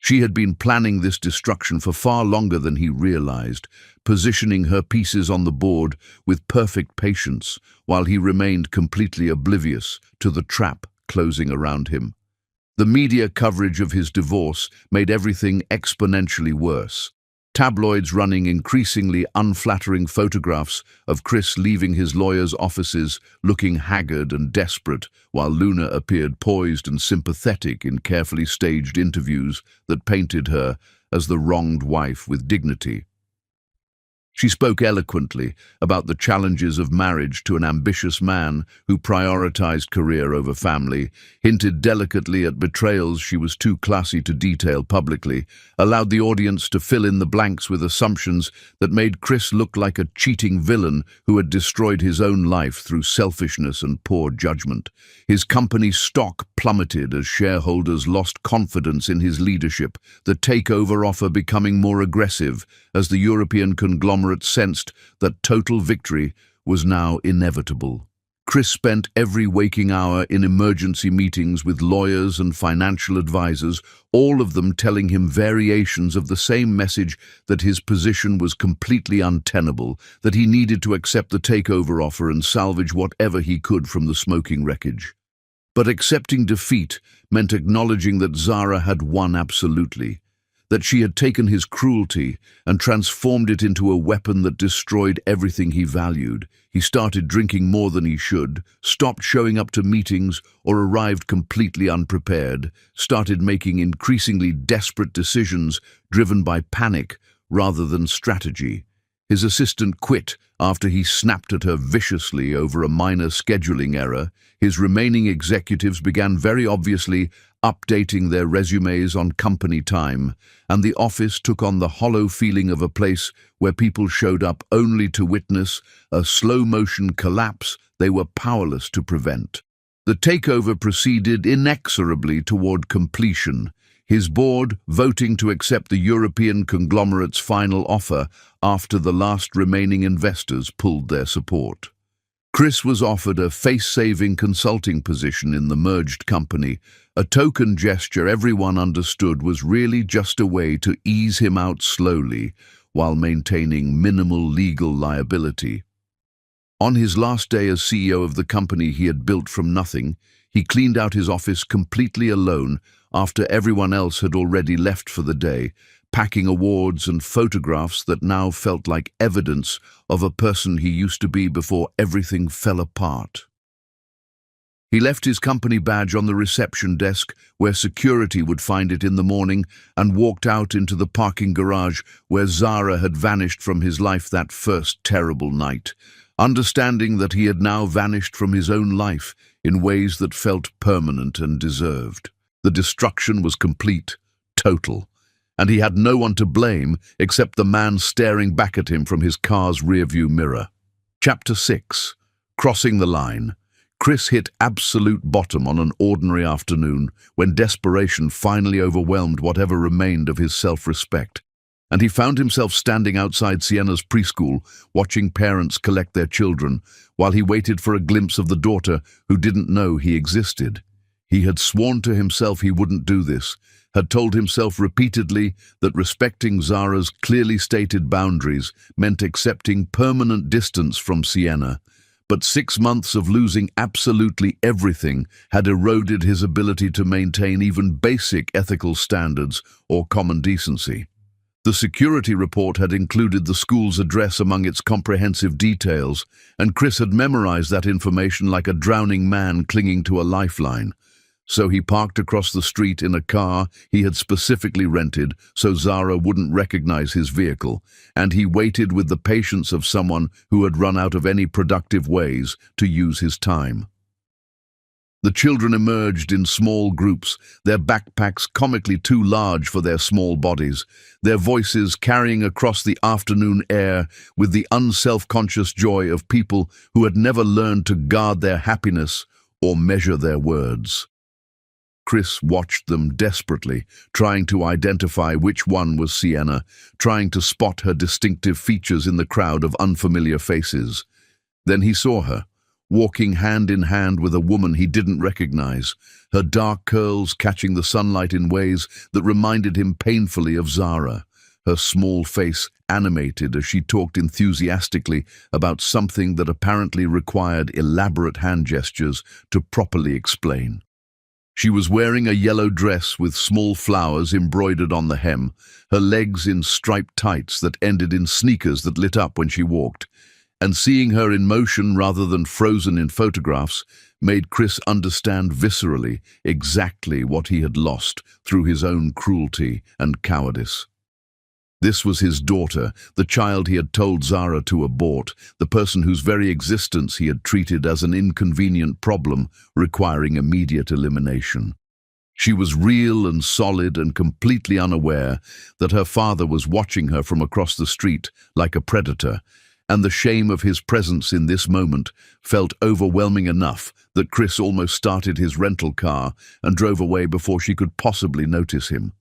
She had been planning this destruction for far longer than he realized, positioning her pieces on the board with perfect patience while he remained completely oblivious to the trap closing around him. The media coverage of his divorce made everything exponentially worse. Tabloids running increasingly unflattering photographs of Chris leaving his lawyer's offices looking haggard and desperate, while Luna appeared poised and sympathetic in carefully staged interviews that painted her as the wronged wife with dignity. She spoke eloquently about the challenges of marriage to an ambitious man who prioritized career over family, hinted delicately at betrayals she was too classy to detail publicly, allowed the audience to fill in the blanks with assumptions that made Chris look like a cheating villain who had destroyed his own life through selfishness and poor judgment. His company's stock plummeted as shareholders lost confidence in his leadership, the takeover offer becoming more aggressive as the European conglomerate sensed that total victory was now inevitable. Chris spent every waking hour in emergency meetings with lawyers and financial advisors, all of them telling him variations of the same message that his position was completely untenable, that he needed to accept the takeover offer and salvage whatever he could from the smoking wreckage. But accepting defeat meant acknowledging that Zara had won absolutely, that she had taken his cruelty and transformed it into a weapon that destroyed everything he valued. He started drinking more than he should, stopped showing up to meetings or arrived completely unprepared, started making increasingly desperate decisions driven by panic rather than strategy. His assistant quit after he snapped at her viciously over a minor scheduling error. His remaining executives began very obviously updating their resumes on company time, and the office took on the hollow feeling of a place where people showed up only to witness a slow-motion collapse they were powerless to prevent. The takeover proceeded inexorably toward completion, his board voting to accept the European conglomerate's final offer after the last remaining investors pulled their support. Chris was offered a face-saving consulting position in the merged company, a token gesture everyone understood was really just a way to ease him out slowly while maintaining minimal legal liability. On his last day as CEO of the company he had built from nothing, he cleaned out his office completely alone after everyone else had already left for the day, packing awards and photographs that now felt like evidence of a person he used to be before everything fell apart. He left his company badge on the reception desk where security would find it in the morning and walked out into the parking garage where Zara had vanished from his life that first terrible night, understanding that he had now vanished from his own life in ways that felt permanent and deserved. The destruction was complete, total, and he had no one to blame except the man staring back at him from his car's rearview mirror. Chapter 6. Crossing the Line. Chris hit absolute bottom on an ordinary afternoon when desperation finally overwhelmed whatever remained of his self-respect, and he found himself standing outside Sienna's preschool, watching parents collect their children, while he waited for a glimpse of the daughter who didn't know he existed. He had sworn to himself he wouldn't do this, had told himself repeatedly that respecting Zara's clearly stated boundaries meant accepting permanent distance from Sienna, but 6 months of losing absolutely everything had eroded his ability to maintain even basic ethical standards or common decency. The security report had included the school's address among its comprehensive details, and Chris had memorized that information like a drowning man clinging to a lifeline. So he parked across the street in a car he had specifically rented so Zara wouldn't recognize his vehicle, and he waited with the patience of someone who had run out of any productive ways to use his time. The children emerged in small groups, their backpacks comically too large for their small bodies, their voices carrying across the afternoon air with the unself-conscious joy of people who had never learned to guard their happiness or measure their words. Chris watched them desperately, trying to identify which one was Sienna, trying to spot her distinctive features in the crowd of unfamiliar faces. Then he saw her, walking hand in hand with a woman he didn't recognize, her dark curls catching the sunlight in ways that reminded him painfully of Zara, her small face animated as she talked enthusiastically about something that apparently required elaborate hand gestures to properly explain. She was wearing a yellow dress with small flowers embroidered on the hem, her legs in striped tights that ended in sneakers that lit up when she walked, and seeing her in motion rather than frozen in photographs made Chris understand viscerally exactly what he had lost through his own cruelty and cowardice. This was his daughter, the child he had told Zara to abort, the person whose very existence he had treated as an inconvenient problem requiring immediate elimination. She was real and solid and completely unaware that her father was watching her from across the street like a predator, and the shame of his presence in this moment felt overwhelming enough that Chris almost started his rental car and drove away before she could possibly notice him.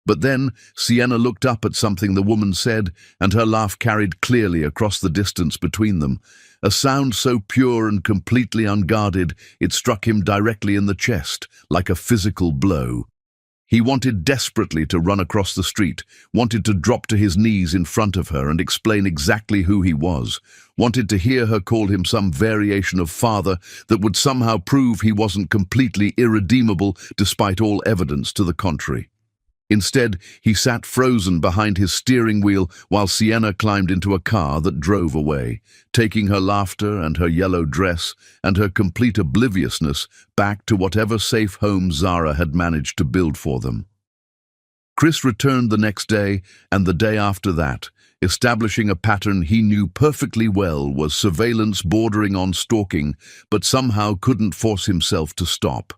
But then Sienna looked up at something the woman said, and her laugh carried clearly across the distance between them, a sound so pure and completely unguarded it struck him directly in the chest, like a physical blow. He wanted desperately to run across the street, wanted to drop to his knees in front of her and explain exactly who he was, wanted to hear her call him some variation of father that would somehow prove he wasn't completely irredeemable despite all evidence to the contrary. Instead, he sat frozen behind his steering wheel while Sienna climbed into a car that drove away, taking her laughter and her yellow dress and her complete obliviousness back to whatever safe home Zara had managed to build for them. Chris returned the next day and the day after that, establishing a pattern he knew perfectly well was surveillance bordering on stalking, but somehow couldn't force himself to stop.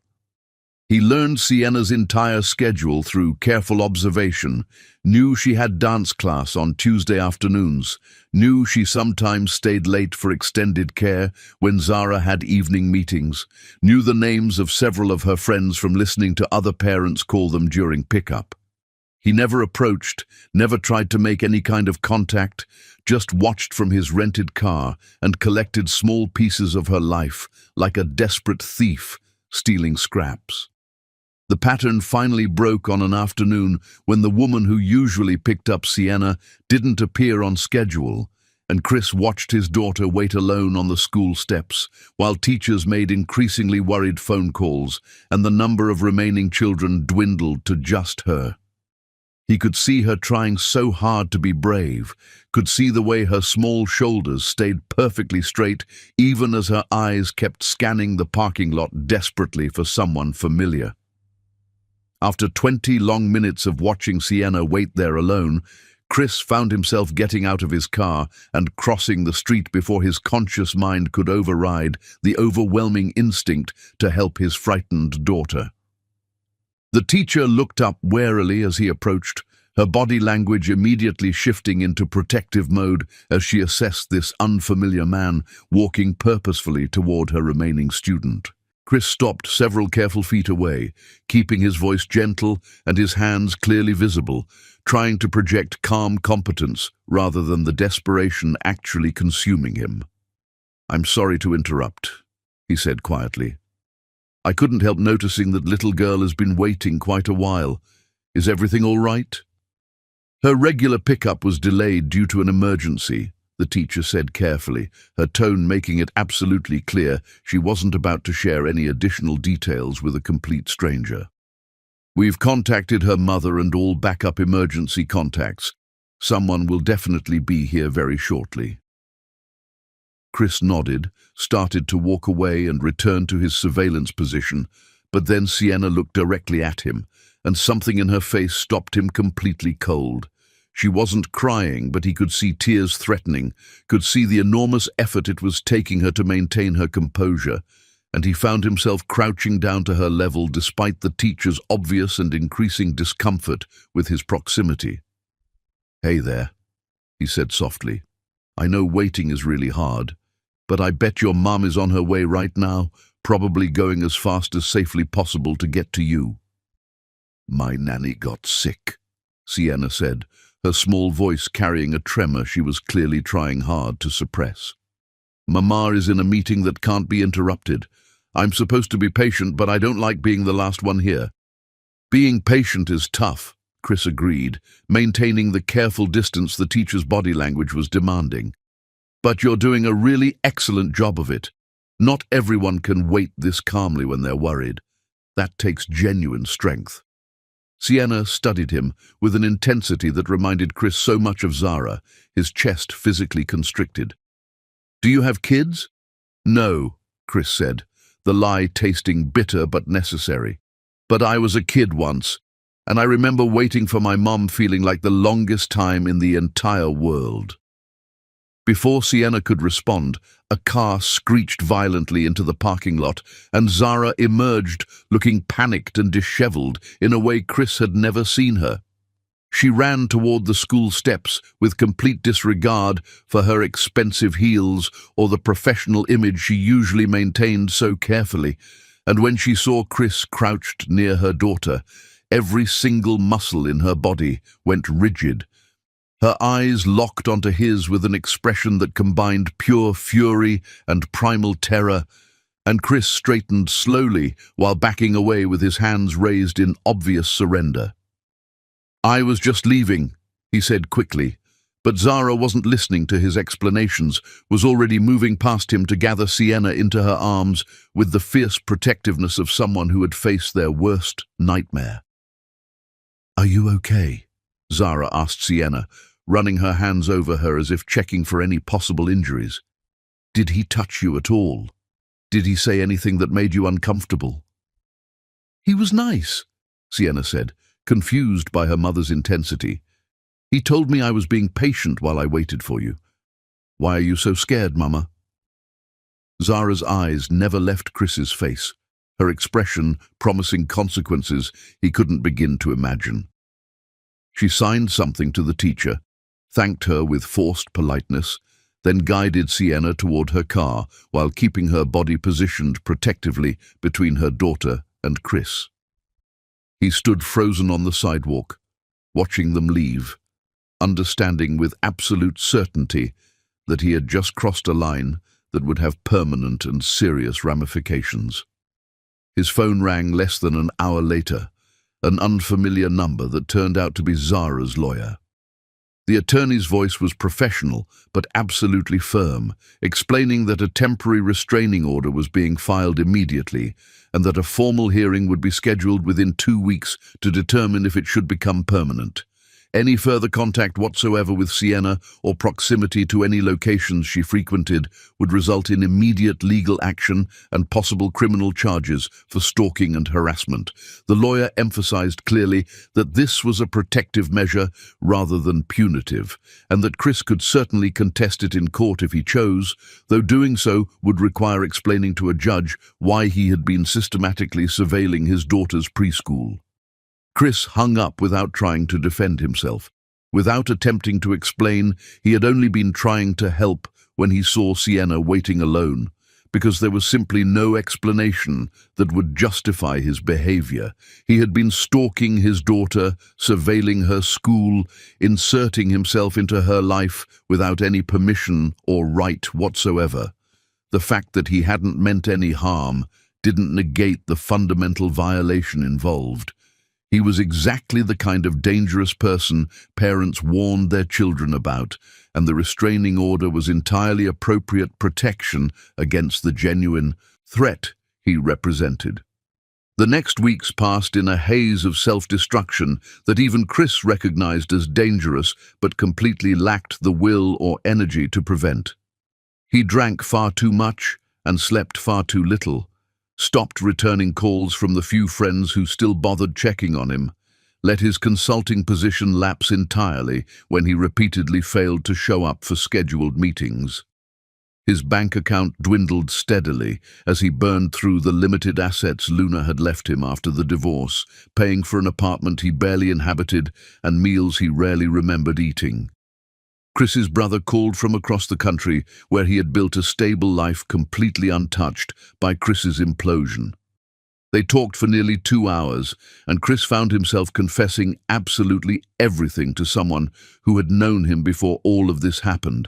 He learned Sienna's entire schedule through careful observation, knew she had dance class on Tuesday afternoons, knew she sometimes stayed late for extended care when Zara had evening meetings, knew the names of several of her friends from listening to other parents call them during pickup. He never approached, never tried to make any kind of contact, just watched from his rented car and collected small pieces of her life like a desperate thief stealing scraps. The pattern finally broke on an afternoon when the woman who usually picked up Sienna didn't appear on schedule, and Chris watched his daughter wait alone on the school steps while teachers made increasingly worried phone calls and the number of remaining children dwindled to just her. He could see her trying so hard to be brave, could see the way her small shoulders stayed perfectly straight even as her eyes kept scanning the parking lot desperately for someone familiar. After 20 long minutes of watching Sienna wait there alone, Chris found himself getting out of his car and crossing the street before his conscious mind could override the overwhelming instinct to help his frightened daughter. The teacher looked up warily as he approached, her body language immediately shifting into protective mode as she assessed this unfamiliar man walking purposefully toward her remaining student. Chris stopped several careful feet away, keeping his voice gentle and his hands clearly visible, trying to project calm competence rather than the desperation actually consuming him. "I'm sorry to interrupt," he said quietly. "I couldn't help noticing that little girl has been waiting quite a while. Is everything all right?" "Her regular pickup was delayed due to an emergency," the teacher said carefully, her tone making it absolutely clear she wasn't about to share any additional details with a complete stranger. "We've contacted her mother and all backup emergency contacts. Someone will definitely be here very shortly." Chris nodded, started to walk away and return to his surveillance position, but then Sienna looked directly at him, and something in her face stopped him completely cold. She wasn't crying, but he could see tears threatening, could see the enormous effort it was taking her to maintain her composure, and he found himself crouching down to her level despite the teacher's obvious and increasing discomfort with his proximity. "Hey there," he said softly. "I know waiting is really hard, but I bet your mom is on her way right now, probably going as fast as safely possible to get to you." "My nanny got sick," Sienna said, her small voice carrying a tremor she was clearly trying hard to suppress. "Mama is in a meeting that can't be interrupted. I'm supposed to be patient, but I don't like being the last one here." "Being patient is tough," Chris agreed, maintaining the careful distance the teacher's body language was demanding. "But you're doing a really excellent job of it. Not everyone can wait this calmly when they're worried. That takes genuine strength." Sienna studied him with an intensity that reminded Chris so much of Zara, his chest physically constricted. "Do you have kids?" "No," Chris said, the lie tasting bitter but necessary. "But I was a kid once, and I remember waiting for my mom feeling like the longest time in the entire world." Before Sienna could respond, a car screeched violently into the parking lot, and Zara emerged, looking panicked and disheveled in a way Chris had never seen her. She ran toward the school steps with complete disregard for her expensive heels or the professional image she usually maintained so carefully, and when she saw Chris crouched near her daughter, every single muscle in her body went rigid. Her eyes locked onto his with an expression that combined pure fury and primal terror, and Chris straightened slowly while backing away with his hands raised in obvious surrender. "I was just leaving," he said quickly, but Zara wasn't listening to his explanations, was already moving past him to gather Sienna into her arms with the fierce protectiveness of someone who had faced their worst nightmare. "Are you okay?" Zara asked Sienna, running her hands over her as if checking for any possible injuries. "Did he touch you at all? Did he say anything that made you uncomfortable?" "He was nice," Sienna said, confused by her mother's intensity. "He told me I was being patient while I waited for you. Why are you so scared, Mama?" Zara's eyes never left Chris's face, her expression promising consequences he couldn't begin to imagine. She signed something to the teacher, thanked her with forced politeness, then guided Sienna toward her car while keeping her body positioned protectively between her daughter and Chris. He stood frozen on the sidewalk, watching them leave, understanding with absolute certainty that he had just crossed a line that would have permanent and serious ramifications. His phone rang less than an hour later, an unfamiliar number that turned out to be Zara's lawyer. The attorney's voice was professional but absolutely firm, explaining that a temporary restraining order was being filed immediately and that a formal hearing would be scheduled within 2 weeks to determine if it should become permanent. Any further contact whatsoever with Sienna or proximity to any locations she frequented would result in immediate legal action and possible criminal charges for stalking and harassment. The lawyer emphasized clearly that this was a protective measure rather than punitive, and that Chris could certainly contest it in court if he chose, though doing so would require explaining to a judge why he had been systematically surveilling his daughter's preschool. Chris hung up without trying to defend himself. Without attempting to explain, he had only been trying to help when he saw Sienna waiting alone, because there was simply no explanation that would justify his behavior. He had been stalking his daughter, surveilling her school, inserting himself into her life without any permission or right whatsoever. The fact that he hadn't meant any harm didn't negate the fundamental violation involved. He was exactly the kind of dangerous person parents warned their children about, and the restraining order was entirely appropriate protection against the genuine threat he represented. The next weeks passed in a haze of self-destruction that even Chris recognized as dangerous but completely lacked the will or energy to prevent. He drank far too much and slept far too little, stopped returning calls from the few friends who still bothered checking on him, let his consulting position lapse entirely when he repeatedly failed to show up for scheduled meetings. His bank account dwindled steadily as he burned through the limited assets Luna had left him after the divorce, paying for an apartment he barely inhabited and meals he rarely remembered eating. Chris's brother called from across the country, where he had built a stable life completely untouched by Chris's implosion. They talked for nearly 2 hours, and Chris found himself confessing absolutely everything to someone who had known him before all of this happened.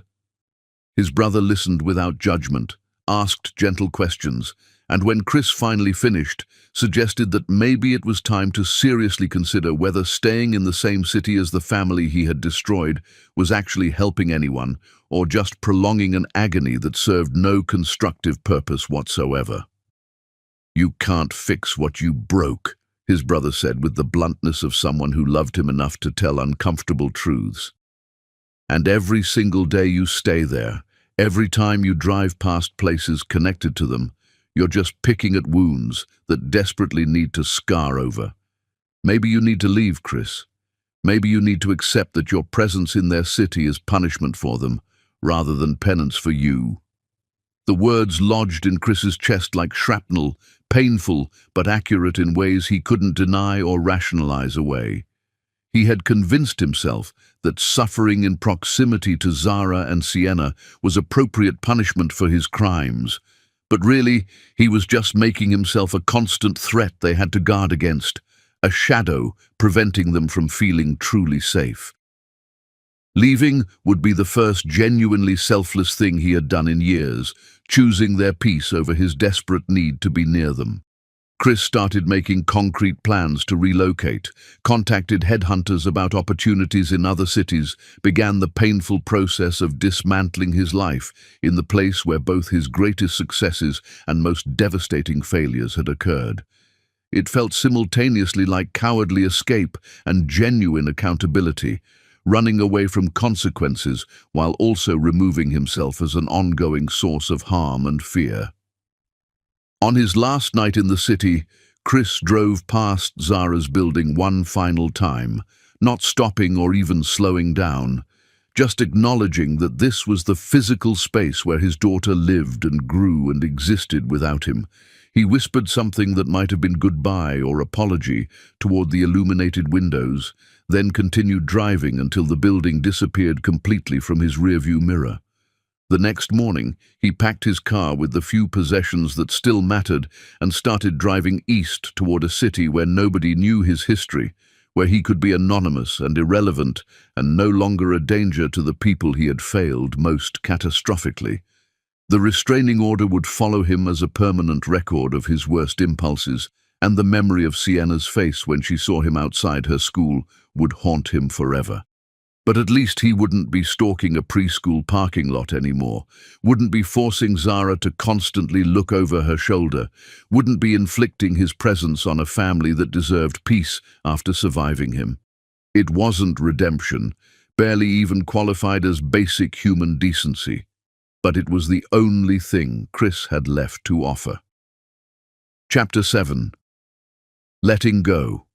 His brother listened without judgment, asked gentle questions, and when Chris finally finished, suggested that maybe it was time to seriously consider whether staying in the same city as the family he had destroyed was actually helping anyone, or just prolonging an agony that served no constructive purpose whatsoever. "You can't fix what you broke," his brother said with the bluntness of someone who loved him enough to tell uncomfortable truths. "And every single day you stay there, every time you drive past places connected to them, you're just picking at wounds that desperately need to scar over. Maybe you need to leave, Chris. Maybe you need to accept that your presence in their city is punishment for them, rather than penance for you." The words lodged in Chris's chest like shrapnel, painful but accurate in ways he couldn't deny or rationalize away. He had convinced himself that suffering in proximity to Zara and Sienna was appropriate punishment for his crimes, but really he was just making himself a constant threat they had to guard against, a shadow preventing them from feeling truly safe. Leaving would be the first genuinely selfless thing he had done in years, choosing their peace over his desperate need to be near them. Chris started making concrete plans to relocate, contacted headhunters about opportunities in other cities, began the painful process of dismantling his life in the place where both his greatest successes and most devastating failures had occurred. It felt simultaneously like cowardly escape and genuine accountability, running away from consequences while also removing himself as an ongoing source of harm and fear. On his last night in the city, Chris drove past Zara's building one final time, not stopping or even slowing down, just acknowledging that this was the physical space where his daughter lived and grew and existed without him. He whispered something that might have been goodbye or apology toward the illuminated windows, then continued driving until the building disappeared completely from his rearview mirror. The next morning, he packed his car with the few possessions that still mattered and started driving east toward a city where nobody knew his history, where he could be anonymous and irrelevant and no longer a danger to the people he had failed most catastrophically. The restraining order would follow him as a permanent record of his worst impulses, and the memory of Sienna's face when she saw him outside her school would haunt him forever. But at least he wouldn't be stalking a preschool parking lot anymore, wouldn't be forcing Zara to constantly look over her shoulder, wouldn't be inflicting his presence on a family that deserved peace after surviving him. It wasn't redemption, barely even qualified as basic human decency, but it was the only thing Chris had left to offer. Chapter 7. Letting Go.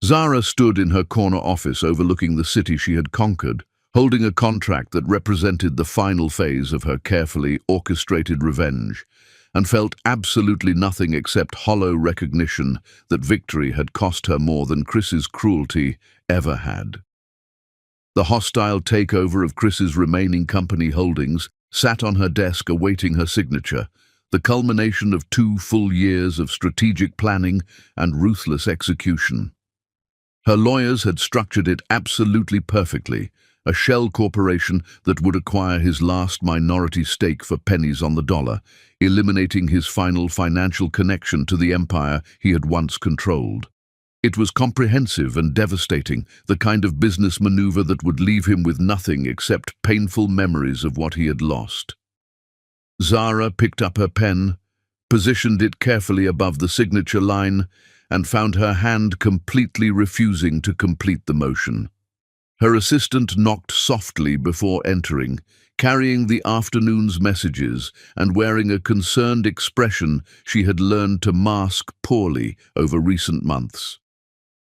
Zara stood in her corner office overlooking the city she had conquered, holding a contract that represented the final phase of her carefully orchestrated revenge. and felt absolutely nothing except hollow recognition that victory had cost her more than Chris's cruelty ever had. The hostile takeover of Chris's remaining company holdings sat on her desk awaiting her signature, the culmination of 2 full years of strategic planning and ruthless execution. Her lawyers had structured it absolutely perfectly, a shell corporation that would acquire his last minority stake for pennies on the dollar, eliminating his final financial connection to the empire he had once controlled. It was comprehensive and devastating, the kind of business maneuver that would leave him with nothing except painful memories of what he had lost. Zara picked up her pen, positioned it carefully above the signature line, and found her hand completely refusing to complete the motion. Her assistant knocked softly before entering, carrying the afternoon's messages and wearing a concerned expression she had learned to mask poorly over recent months.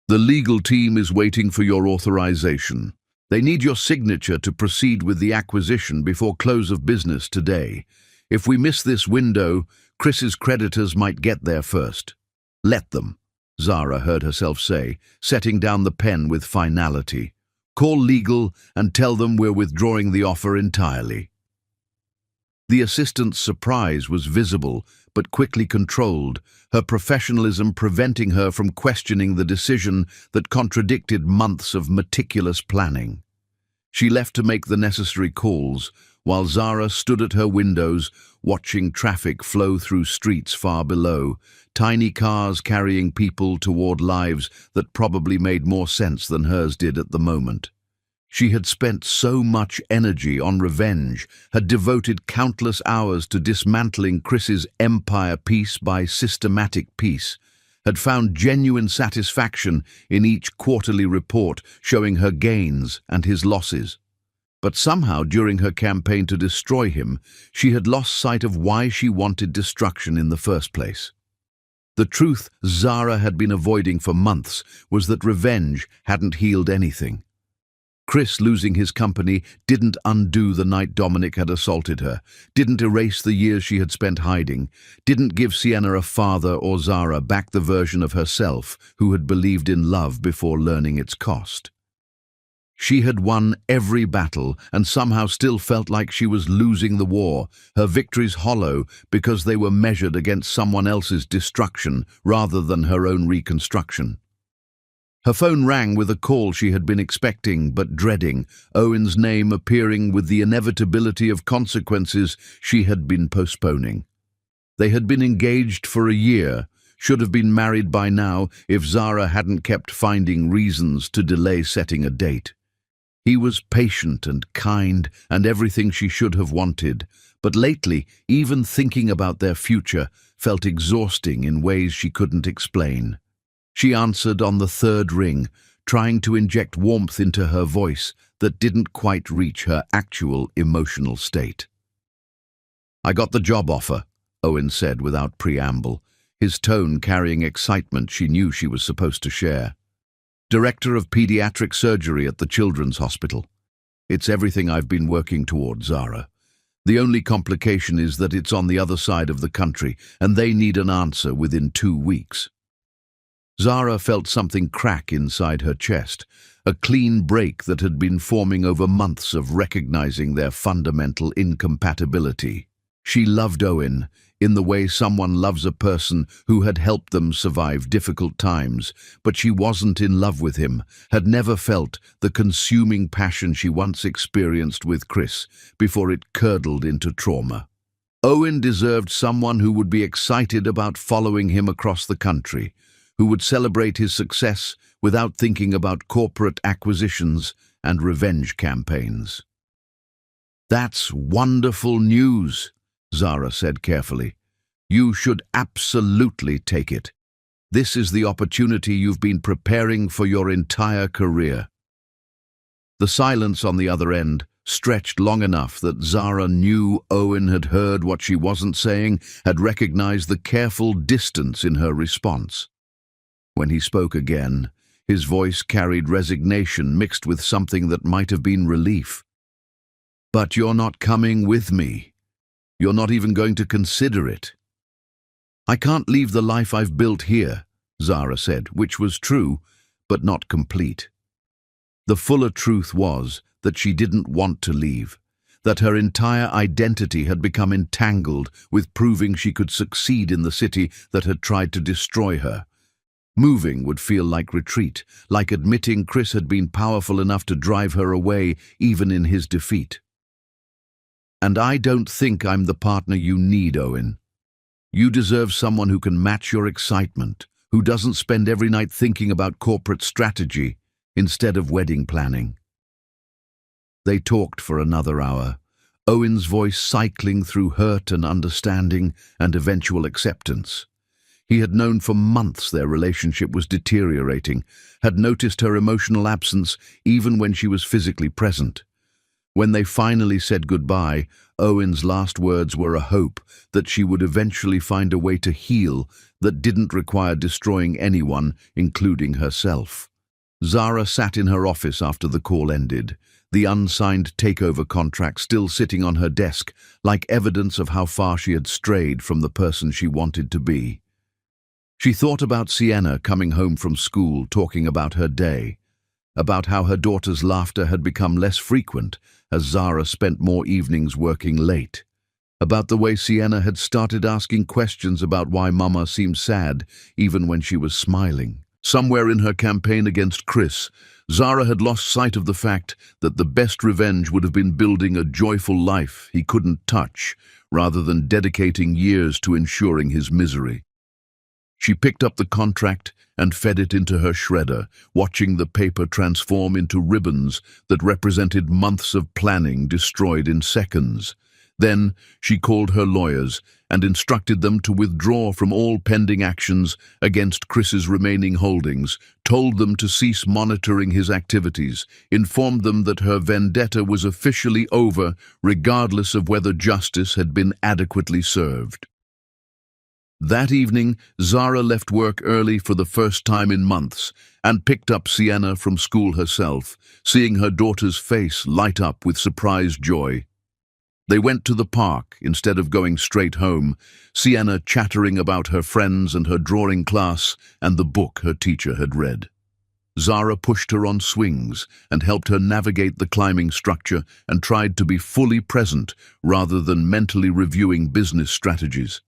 "The legal team is waiting for your authorization. They need your signature to proceed with the acquisition before close of business today. If we miss this window, Chris's creditors might get there first." "Let them," Zara heard herself say, setting down the pen with finality. "Call legal and tell them we're withdrawing the offer entirely." The assistant's surprise was visible, but quickly controlled, her professionalism preventing her from questioning the decision that contradicted months of meticulous planning. She left to make the necessary calls, while Zara stood at her windows, watching traffic flow through streets far below, tiny cars carrying people toward lives that probably made more sense than hers did at the moment. She had spent so much energy on revenge, had devoted countless hours to dismantling Chris's empire piece by systematic piece, had found genuine satisfaction in each quarterly report showing her gains and his losses. But somehow, during her campaign to destroy him, she had lost sight of why she wanted destruction in the first place. The truth Zara had been avoiding for months was that revenge hadn't healed anything. Chris losing his company didn't undo the night Dominic had assaulted her, didn't erase the years she had spent hiding, didn't give Sienna a father or Zara back the version of herself who had believed in love before learning its cost. She had won every battle and somehow still felt like she was losing the war, her victories hollow because they were measured against someone else's destruction rather than her own reconstruction. Her phone rang with a call she had been expecting but dreading, Owen's name appearing with the inevitability of consequences she had been postponing. They had been engaged for a year, should have been married by now if Zara hadn't kept finding reasons to delay setting a date. He was patient and kind and everything she should have wanted, but lately, even thinking about their future felt exhausting in ways she couldn't explain. She answered on the 3rd ring, trying to inject warmth into her voice that didn't quite reach her actual emotional state. "I got the job offer," Owen said without preamble, his tone carrying excitement she knew she was supposed to share. "Director of Pediatric Surgery at the Children's Hospital. It's everything I've been working toward, Zara. The only complication is that it's on the other side of the country, and they need an answer within 2 weeks." Zara felt something crack inside her chest, a clean break that had been forming over months of recognizing their fundamental incompatibility. She loved Owen in the way someone loves a person who had helped them survive difficult times, but she wasn't in love with him, had never felt the consuming passion she once experienced with Chris before it curdled into trauma. Owen deserved someone who would be excited about following him across the country, who would celebrate his success without thinking about corporate acquisitions and revenge campaigns. "That's wonderful news," Zara said carefully. "You should absolutely take it. This is the opportunity you've been preparing for your entire career." The silence on the other end stretched long enough that Zara knew Owen had heard what she wasn't saying, had recognized the careful distance in her response. When he spoke again, his voice carried resignation mixed with something that might have been relief. "But you're not coming with me. You're not even going to consider it." "I can't leave the life I've built here," Zara said, which was true, but not complete. The fuller truth was that she didn't want to leave, that her entire identity had become entangled with proving she could succeed in the city that had tried to destroy her. Moving would feel like retreat, like admitting Chris had been powerful enough to drive her away even in his defeat. "And I don't think I'm the partner you need, Owen. You deserve someone who can match your excitement, who doesn't spend every night thinking about corporate strategy instead of wedding planning." They talked for another hour, Owen's voice cycling through hurt and understanding and eventual acceptance. He had known for months their relationship was deteriorating, had noticed her emotional absence even when she was physically present. When they finally said goodbye, Owen's last words were a hope that she would eventually find a way to heal that didn't require destroying anyone, including herself. Zara sat in her office after the call ended, the unsigned takeover contract still sitting on her desk like evidence of how far she had strayed from the person she wanted to be. She thought about Sienna coming home from school, talking about her day, about how her daughter's laughter had become less frequent as Zara spent more evenings working late, about the way Sienna had started asking questions about why Mama seemed sad even when she was smiling. Somewhere in her campaign against Chris, Zara had lost sight of the fact that the best revenge would have been building a joyful life he couldn't touch, rather than dedicating years to ensuring his misery. She picked up the contract and fed it into her shredder, watching the paper transform into ribbons that represented months of planning destroyed in seconds. Then she called her lawyers and instructed them to withdraw from all pending actions against Chris's remaining holdings, told them to cease monitoring his activities, informed them that her vendetta was officially over regardless of whether justice had been adequately served. That evening, Zara left work early for the first time in months and picked up Sienna from school herself, seeing her daughter's face light up with surprised joy. They went to the park instead of going straight home, Sienna chattering about her friends and her drawing class and the book her teacher had read. Zara pushed her on swings and helped her navigate the climbing structure and tried to be fully present rather than mentally reviewing business strategies.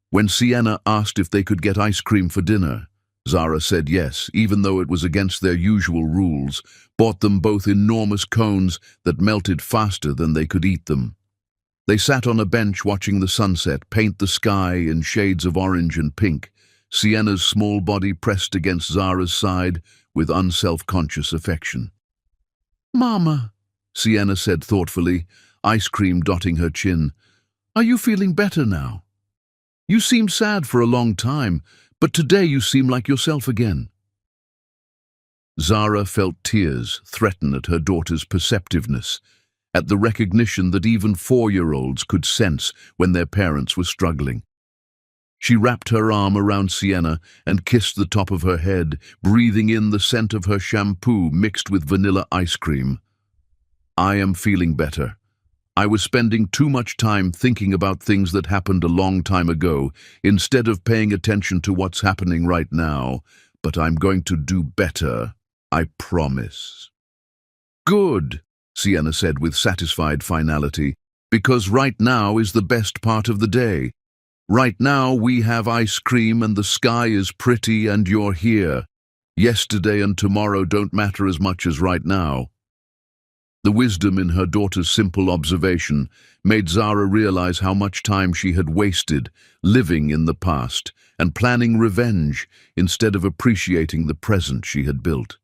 When Sienna asked if they could get ice cream for dinner, Zara said yes, even though it was against their usual rules, bought them both enormous cones that melted faster than they could eat them. They sat on a bench watching the sunset paint the sky in shades of orange and pink, Sienna's small body pressed against Zara's side with unself-conscious affection. "Mama," Sienna said thoughtfully, ice cream dotting her chin, "are you feeling better now? You seemed sad for a long time, but today you seem like yourself again." Zara felt tears threaten at her daughter's perceptiveness, at the recognition that even 4-year-olds could sense when their parents were struggling. She wrapped her arm around Sienna and kissed the top of her head, breathing in the scent of her shampoo mixed with vanilla ice cream. "I am feeling better. I was spending too much time thinking about things that happened a long time ago, instead of paying attention to what's happening right now, but I'm going to do better, I promise." "Good," Sienna said with satisfied finality, "because right now is the best part of the day. Right now we have ice cream and the sky is pretty and you're here. Yesterday and tomorrow don't matter as much as right now." The wisdom in her daughter's simple observation made Zara realize how much time she had wasted living in the past and planning revenge instead of appreciating the present she had built.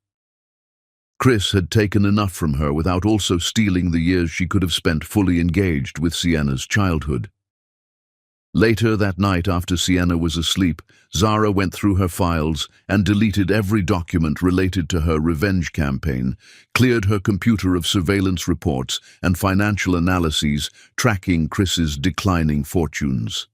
Chris had taken enough from her without also stealing the years she could have spent fully engaged with Sienna's childhood. Later that night, after Sienna was asleep, Zara went through her files and deleted every document related to her revenge campaign, cleared her computer of surveillance reports and financial analyses tracking Chris's declining fortunes.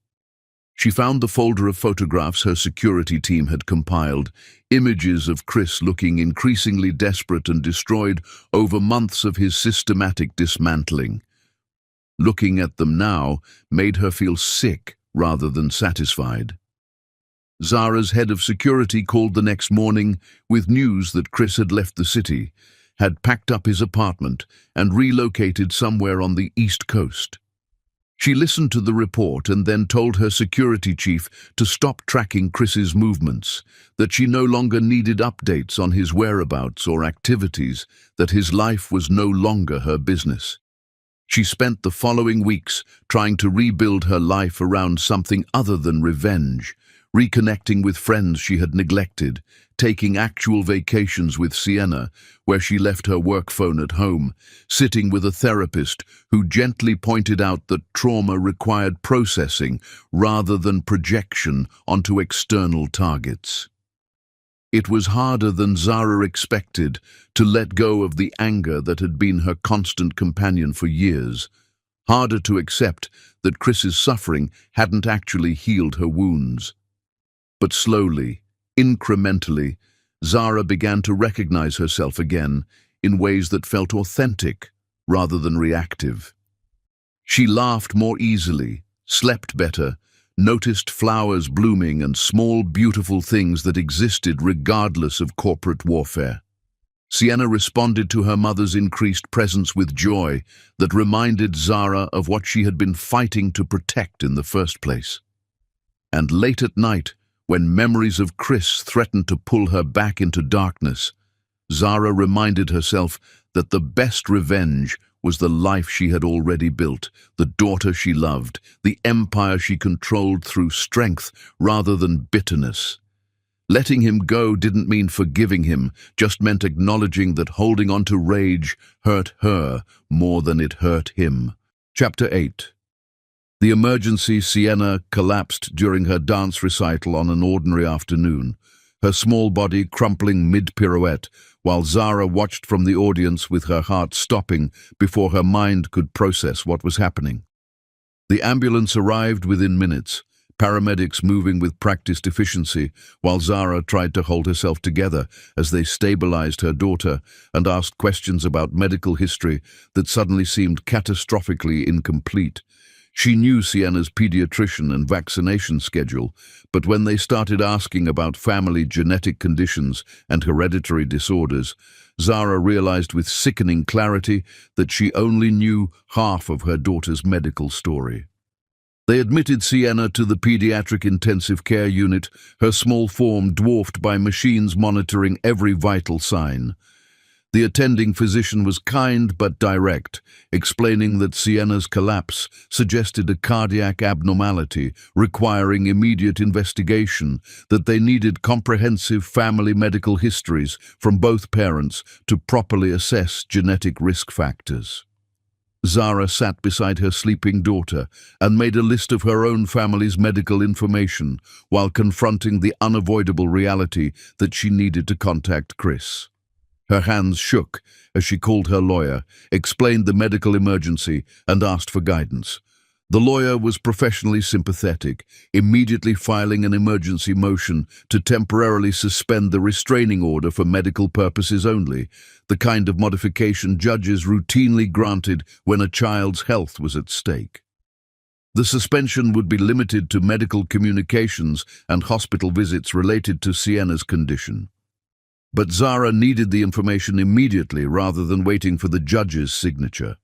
She found the folder of photographs her security team had compiled, images of Chris looking increasingly desperate and destroyed over months of his systematic dismantling. Looking at them now made her feel sick rather than satisfied. Zara's head of security called the next morning with news that Chris had left the city, had packed up his apartment and relocated somewhere on the East Coast. She listened to the report and then told her security chief to stop tracking Chris's movements, that she no longer needed updates on his whereabouts or activities, that his life was no longer her business. She spent the following weeks trying to rebuild her life around something other than revenge, reconnecting with friends she had neglected, taking actual vacations with Sienna, where she left her work phone at home, sitting with a therapist who gently pointed out that trauma required processing rather than projection onto external targets. It was harder than Zara expected to let go of the anger that had been her constant companion for years, harder to accept that Chris's suffering hadn't actually healed her wounds. But slowly, incrementally, Zara began to recognize herself again in ways that felt authentic rather than reactive. She laughed more easily, slept better, noticed flowers blooming and small beautiful things that existed regardless of corporate warfare. Sienna responded to her mother's increased presence with joy that reminded Zara of what she had been fighting to protect in the first place. And late at night, when memories of Chris threatened to pull her back into darkness, Zara reminded herself that the best revenge was the life she had already built, the daughter she loved, the empire she controlled through strength rather than bitterness. Letting him go didn't mean forgiving him, just meant acknowledging that holding on to rage hurt her more than it hurt him. Chapter 8. The emergency Sienna collapsed during her dance recital on an ordinary afternoon, her small body crumpling mid-pirouette, while Zara watched from the audience with her heart stopping before her mind could process what was happening. The ambulance arrived within minutes, paramedics moving with practiced efficiency, while Zara tried to hold herself together as they stabilized her daughter and asked questions about medical history that suddenly seemed catastrophically incomplete. She knew Sienna's pediatrician and vaccination schedule, but when they started asking about family genetic conditions and hereditary disorders, Zara realized with sickening clarity that she only knew half of her daughter's medical story. They admitted Sienna to the pediatric intensive care unit, her small form dwarfed by machines monitoring every vital sign. The attending physician was kind but direct, explaining that Sienna's collapse suggested a cardiac abnormality requiring immediate investigation, that they needed comprehensive family medical histories from both parents to properly assess genetic risk factors. Zara sat beside her sleeping daughter and made a list of her own family's medical information while confronting the unavoidable reality that she needed to contact Chris. Her hands shook as she called her lawyer, explained the medical emergency, and asked for guidance. The lawyer was professionally sympathetic, immediately filing an emergency motion to temporarily suspend the restraining order for medical purposes only, the kind of modification judges routinely granted when a child's health was at stake. The suspension would be limited to medical communications and hospital visits related to Sienna's condition. But Zara needed the information immediately rather than waiting for the judge's signature.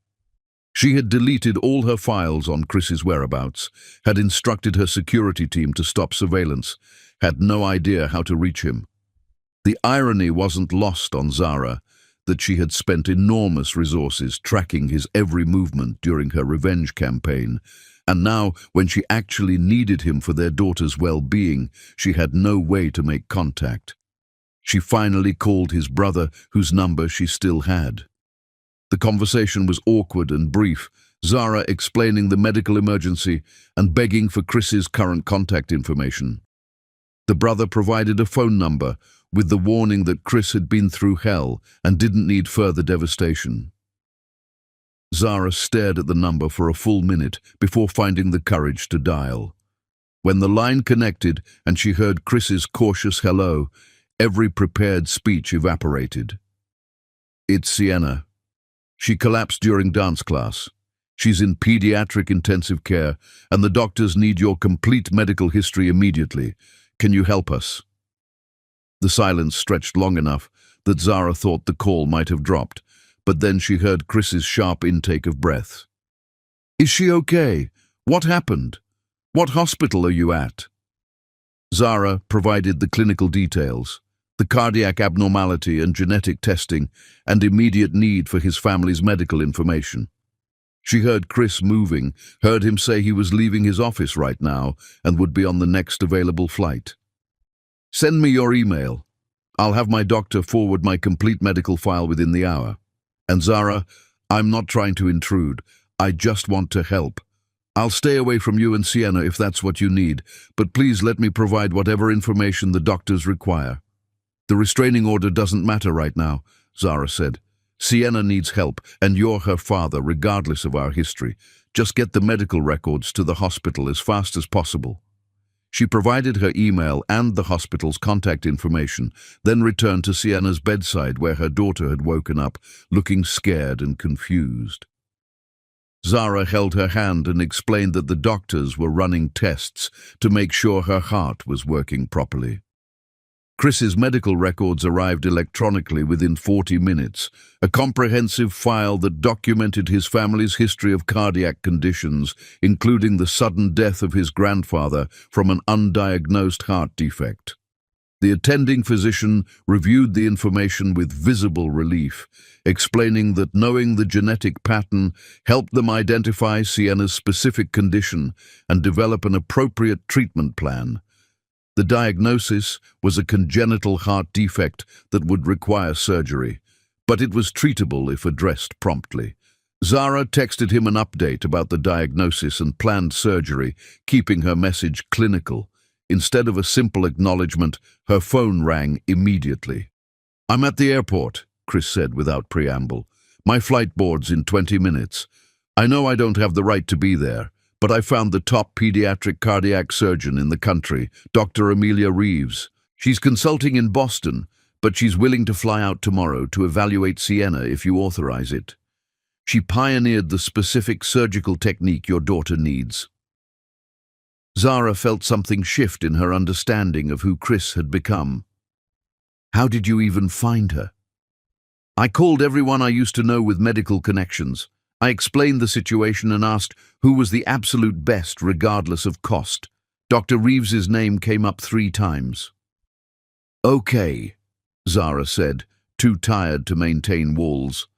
She had deleted all her files on Chris's whereabouts, had instructed her security team to stop surveillance, had no idea how to reach him. The irony wasn't lost on Zara that she had spent enormous resources tracking his every movement during her revenge campaign, and now, when she actually needed him for their daughter's well-being, she had no way to make contact. She finally called his brother, whose number she still had. The conversation was awkward and brief, Zara explaining the medical emergency and begging for Chris's current contact information. The brother provided a phone number with the warning that Chris had been through hell and didn't need further devastation. Zara stared at the number for a full minute before finding the courage to dial. When the line connected and she heard Chris's cautious hello, every prepared speech evaporated. It's Sienna. She collapsed during dance class. She's in pediatric intensive care, and the doctors need your complete medical history immediately. Can you help us?" The silence stretched long enough that Zara thought the call might have dropped, but then she heard Chris's sharp intake of breath. "Is she okay? What happened? What hospital are you at?" Zara provided the clinical details, the cardiac abnormality and genetic testing, and immediate need for his family's medical information. She heard Chris moving, heard him say he was leaving his office right now and would be on the next available flight. "Send me your email. I'll have my doctor forward my complete medical file within the hour. And Zara, I'm not trying to intrude. I just want to help. I'll stay away from you and Sienna if that's what you need, but please let me provide whatever information the doctors require." "The restraining order doesn't matter right now," Zara said. "Sienna needs help, and you're her father, regardless of our history. Just get the medical records to the hospital as fast as possible." She provided her email and the hospital's contact information, then returned to Sienna's bedside where her daughter had woken up, looking scared and confused. Zara held her hand and explained that the doctors were running tests to make sure her heart was working properly. Chris's medical records arrived electronically within 40 minutes, a comprehensive file that documented his family's history of cardiac conditions, including the sudden death of his grandfather from an undiagnosed heart defect. The attending physician reviewed the information with visible relief, explaining that knowing the genetic pattern helped them identify Sienna's specific condition and develop an appropriate treatment plan. The diagnosis was a congenital heart defect that would require surgery, but it was treatable if addressed promptly. Zara texted him an update about the diagnosis and planned surgery, keeping her message clinical. Instead of a simple acknowledgement, her phone rang immediately. "I'm at the airport," Chris said without preamble. "My flight boards in 20 minutes. I know I don't have the right to be there, but I found the top pediatric cardiac surgeon in the country, Dr. Amelia Reeves. She's consulting in Boston, but she's willing to fly out tomorrow to evaluate Sienna if you authorize it. She pioneered the specific surgical technique your daughter needs." Zara felt something shift in her understanding of who Chris had become. "How did you even find her?" "I called everyone I used to know with medical connections. I explained the situation and asked who was the absolute best regardless of cost. Dr. Reeves's name came up 3 times. "Okay," Zara said, too tired to maintain walls.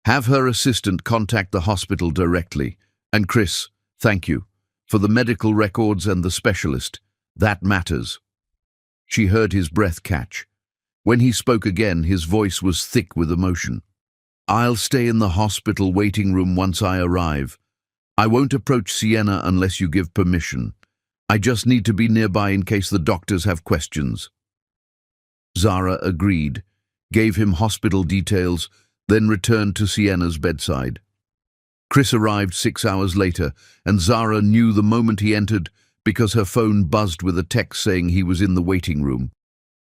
"Have her assistant contact the hospital directly. And Chris, thank you. For the medical records and the specialist. That matters." She heard his breath catch. When he spoke again, his voice was thick with emotion. "I'll stay in the hospital waiting room once I arrive. I won't approach Sienna unless you give permission. I just need to be nearby in case the doctors have questions." Zara agreed, gave him hospital details, then returned to Sienna's bedside. Chris arrived 6 hours later, and Zara knew the moment he entered because her phone buzzed with a text saying he was in the waiting room.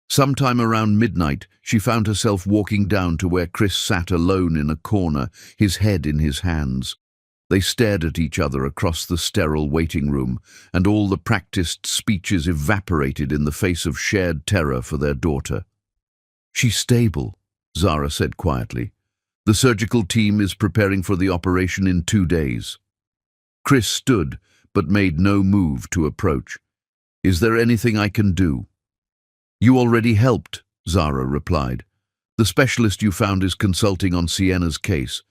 Sometime around midnight, she found herself walking down to where Chris sat alone in a corner, his head in his hands. They stared at each other across the sterile waiting room, and all the practiced speeches evaporated in the face of shared terror for their daughter. "She's stable," Zara said quietly. "The surgical team is preparing for the operation in 2 days." Chris stood, but made no move to approach. "Is there anything I can do?" "You already helped," Zara replied. "The specialist you found is consulting on Sienna's case.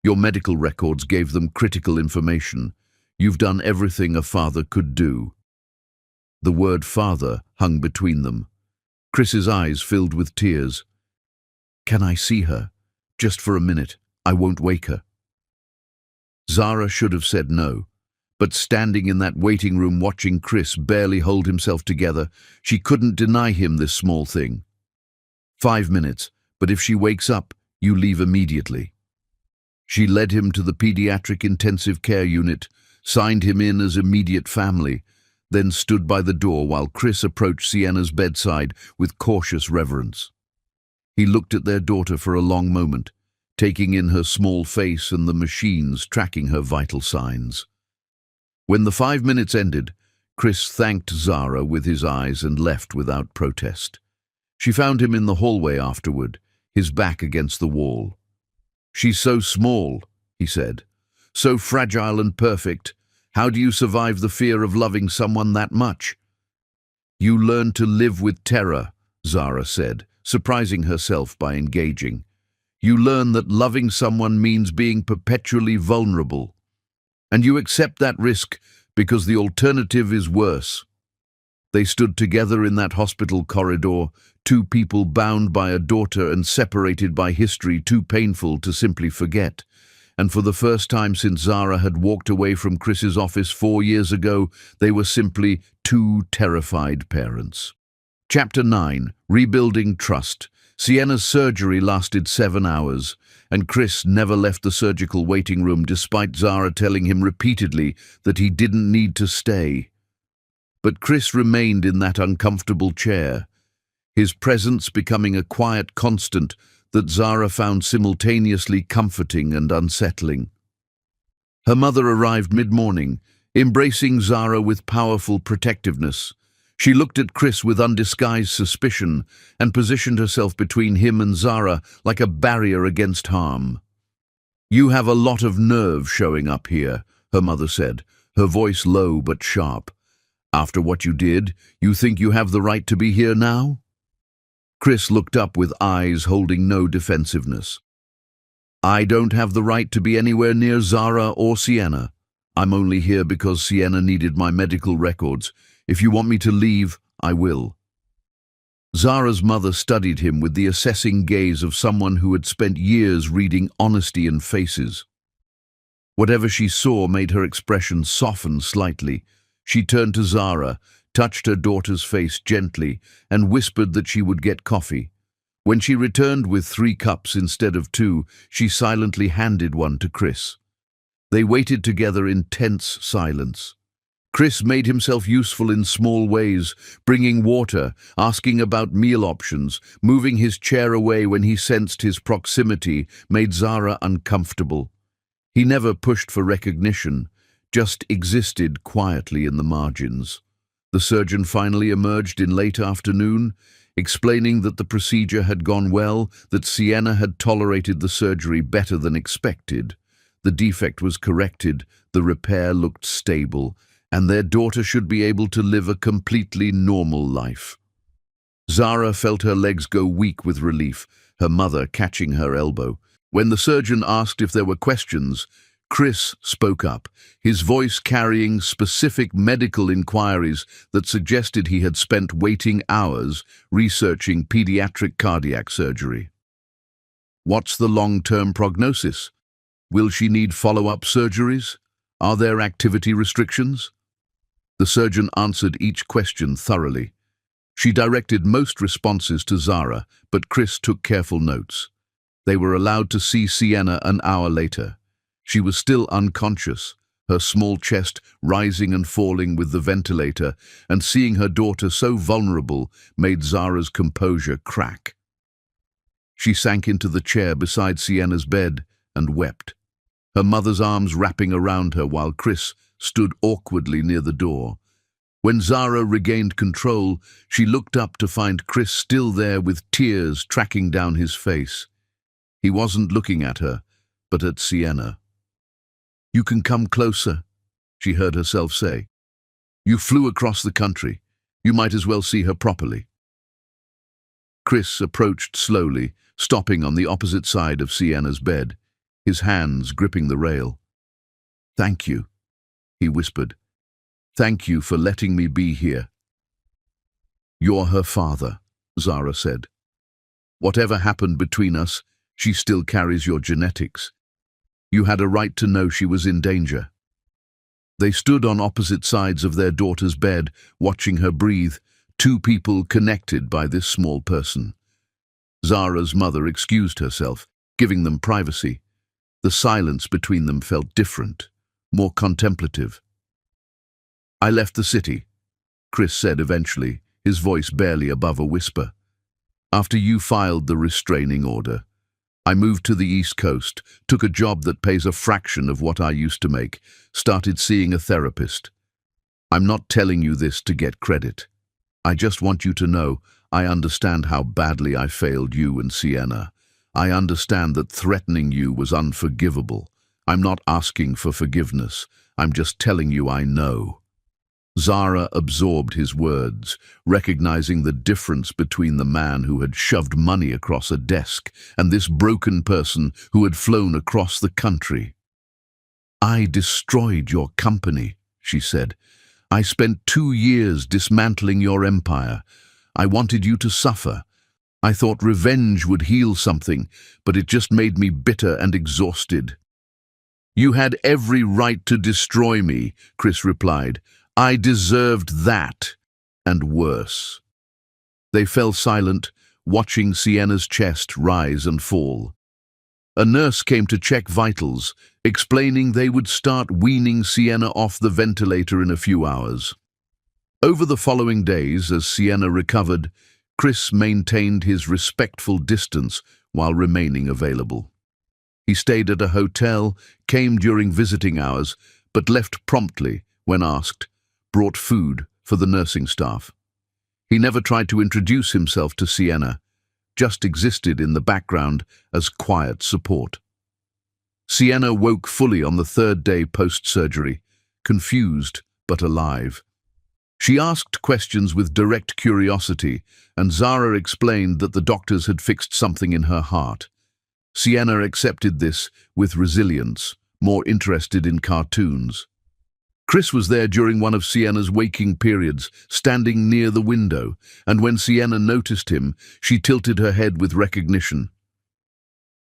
Your medical records gave them critical information. You've done everything a father could do." The word father hung between them. Chris's eyes filled with tears. "Can I see her? Just for a minute. I won't wake her." Zara should have said no, but standing in that waiting room watching Chris barely hold himself together, she couldn't deny him this small thing. 5 minutes, but if she wakes up, you leave immediately." She led him to the pediatric intensive care unit, signed him in as immediate family, then stood by the door while Chris approached Sienna's bedside with cautious reverence. He looked at their daughter for a long moment, taking in her small face and the machines tracking her vital signs. When the 5 minutes ended, Chris thanked Zara with his eyes and left without protest. She found him in the hallway afterward, his back against the wall. "She's so small," he said. "So fragile and perfect. How do you survive the fear of loving someone that much?" "You learn to live with terror," Zara said, surprising herself by engaging. "You learn that loving someone means being perpetually vulnerable. And you accept that risk because the alternative is worse." They stood together in that hospital corridor, two people bound by a daughter and separated by history too painful to simply forget. And for the first time since Zara had walked away from Chris's office 4 years ago, they were simply two terrified parents. Chapter 9. Rebuilding Trust. Sienna's surgery lasted 7 hours, and Chris never left the surgical waiting room despite Zara telling him repeatedly that he didn't need to stay. But Chris remained in that uncomfortable chair, his presence becoming a quiet constant that Zara found simultaneously comforting and unsettling. Her mother arrived mid-morning, embracing Zara with powerful protectiveness. She looked at Chris with undisguised suspicion and positioned herself between him and Zara like a barrier against harm. "You have a lot of nerve showing up here," her mother said, her voice low but sharp. "After what you did, you think you have the right to be here now?" Chris looked up with eyes holding no defensiveness. "I don't have the right to be anywhere near Zara or Sienna. I'm only here because Sienna needed my medical records. If you want me to leave, I will." Zara's mother studied him with the assessing gaze of someone who had spent years reading honesty in faces. Whatever she saw made her expression soften slightly. She turned to Zara, touched her daughter's face gently, and whispered that she would get coffee. When she returned with 3 cups instead of 2, she silently handed one to Chris. They waited together in tense silence. Chris made himself useful in small ways, bringing water, asking about meal options, moving his chair away when he sensed his proximity made Zara uncomfortable. He never pushed for recognition, just existed quietly in the margins. The surgeon finally emerged in late afternoon, explaining that the procedure had gone well, that Sienna had tolerated the surgery better than expected. The defect was corrected, the repair looked stable, and their daughter should be able to live a completely normal life. Zara felt her legs go weak with relief, her mother catching her elbow. When the surgeon asked if there were questions, Chris spoke up, his voice carrying specific medical inquiries that suggested he had spent waiting hours researching pediatric cardiac surgery. "What's the long-term prognosis? Will she need follow-up surgeries? Are there activity restrictions?" The surgeon answered each question thoroughly. She directed most responses to Zara, but Chris took careful notes. They were allowed to see Sienna an hour later. She was still unconscious, her small chest rising and falling with the ventilator, and seeing her daughter so vulnerable made Zara's composure crack. She sank into the chair beside Sienna's bed and wept, her mother's arms wrapping around her while Chris stood awkwardly near the door. When Zara regained control, she looked up to find Chris still there with tears tracking down his face. He wasn't looking at her, but at Sienna. "You can come closer," she heard herself say. "You flew across the country. You might as well see her properly." Chris approached slowly, stopping on the opposite side of Sienna's bed, his hands gripping the rail. "Thank you," he whispered. "Thank you for letting me be here." "You're her father," Zara said. "Whatever happened between us, she still carries your genetics. You had a right to know she was in danger." They stood on opposite sides of their daughter's bed, watching her breathe, two people connected by this small person. Zara's mother excused herself, giving them privacy. The silence between them felt different, more contemplative. "I left the city," Chris said eventually, his voice barely above a whisper. "After you filed the restraining order, I moved to the East Coast, took a job that pays a fraction of what I used to make, started seeing a therapist. I'm not telling you this to get credit. I just want you to know I understand how badly I failed you and Sienna. I understand that threatening you was unforgivable. I'm not asking for forgiveness. I'm just telling you I know." Zara absorbed his words, recognizing the difference between the man who had shoved money across a desk and this broken person who had flown across the country. "I destroyed your company," she said. "I spent 2 years dismantling your empire. I wanted you to suffer. I thought revenge would heal something, but it just made me bitter and exhausted." "You had every right to destroy me," Chris replied. "I deserved that, and worse." They fell silent, watching Sienna's chest rise and fall. A nurse came to check vitals, explaining they would start weaning Sienna off the ventilator in a few hours. Over the following days, as Sienna recovered, Chris maintained his respectful distance while remaining available. He stayed at a hotel, came during visiting hours, but left promptly when asked, brought food for the nursing staff. He never tried to introduce himself to Sienna, just existed in the background as quiet support. Sienna woke fully on the 3rd day post-surgery, confused but alive. She asked questions with direct curiosity, and Zara explained that the doctors had fixed something in her heart. Sienna accepted this with resilience, more interested in cartoons. Chris was there during one of Sienna's waking periods, standing near the window, and when Sienna noticed him, she tilted her head with recognition.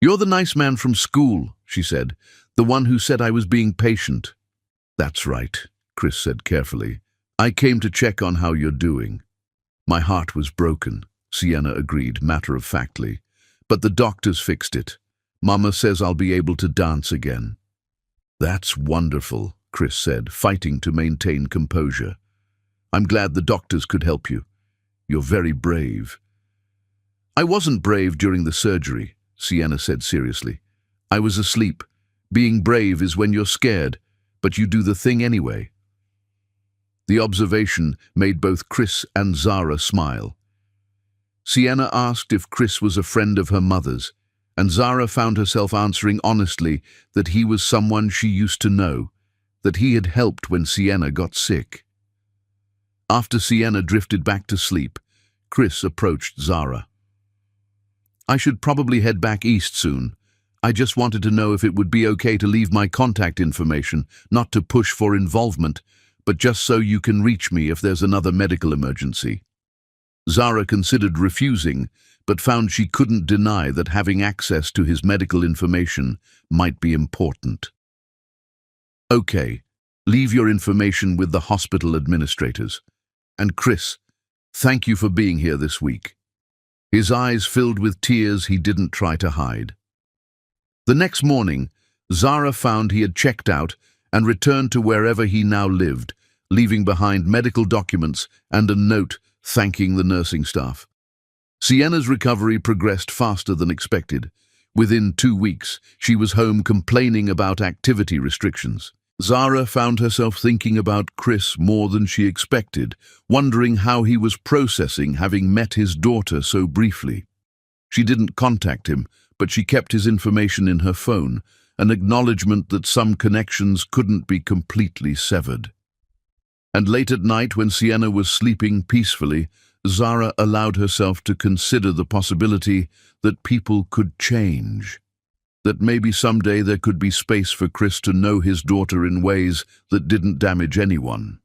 "You're the nice man from school," she said, "the one who said I was being patient." "That's right," Chris said carefully. "I came to check on how you're doing." "My heart was broken," Sienna agreed matter-of-factly, "but the doctors fixed it. Mama says I'll be able to dance again." "That's wonderful," Chris said, fighting to maintain composure. "I'm glad the doctors could help you. You're very brave." "I wasn't brave during the surgery," Sienna said seriously. "I was asleep. Being brave is when you're scared, but you do the thing anyway." The observation made both Chris and Zara smile. Sienna asked if Chris was a friend of her mother's, and Zara found herself answering honestly that he was someone she used to know, that he had helped when Sienna got sick. After Sienna drifted back to sleep, Chris approached Zara. "I should probably head back east soon. I just wanted to know if it would be okay to leave my contact information, not to push for involvement, but just so you can reach me if there's another medical emergency." Zara considered refusing, but found she couldn't deny that having access to his medical information might be important. "Okay, leave your information with the hospital administrators. And Chris, thank you for being here this week." His eyes filled with tears he didn't try to hide. The next morning, Zara found he had checked out and returned to wherever he now lived, leaving behind medical documents and a note thanking the nursing staff. Sienna's recovery progressed faster than expected. Within 2 weeks, she was home complaining about activity restrictions. Zara found herself thinking about Chris more than she expected, wondering how he was processing having met his daughter so briefly. She didn't contact him, but she kept his information in her phone, an acknowledgement that some connections couldn't be completely severed. And late at night, when Sienna was sleeping peacefully, Zara allowed herself to consider the possibility that people could change. That maybe someday there could be space for Chris to know his daughter in ways that didn't damage anyone.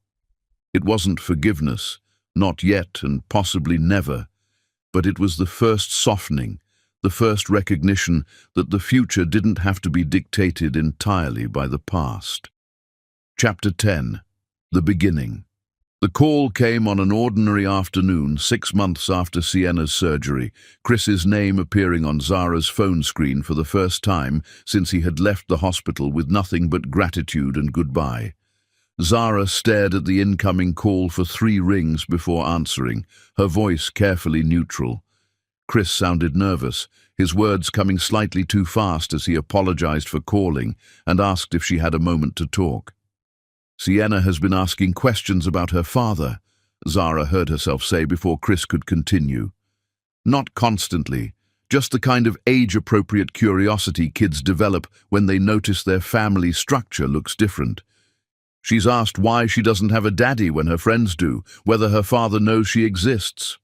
It wasn't forgiveness, not yet and possibly never, but it was the first softening, the first recognition that the future didn't have to be dictated entirely by the past. Chapter 10. The Beginning. The call came on an ordinary afternoon 6 months after Sienna's surgery, Chris's name appearing on Zara's phone screen for the first time since he had left the hospital with nothing but gratitude and goodbye. Zara stared at the incoming call for 3 rings before answering, her voice carefully neutral. Chris sounded nervous, his words coming slightly too fast as he apologized for calling and asked if she had a moment to talk. Sienna has been asking questions about her father, Zara heard herself say before Chris could continue. Not constantly, just the kind of age-appropriate curiosity kids develop when they notice their family structure looks different. She's asked why she doesn't have a daddy when her friends do, whether her father knows she exists.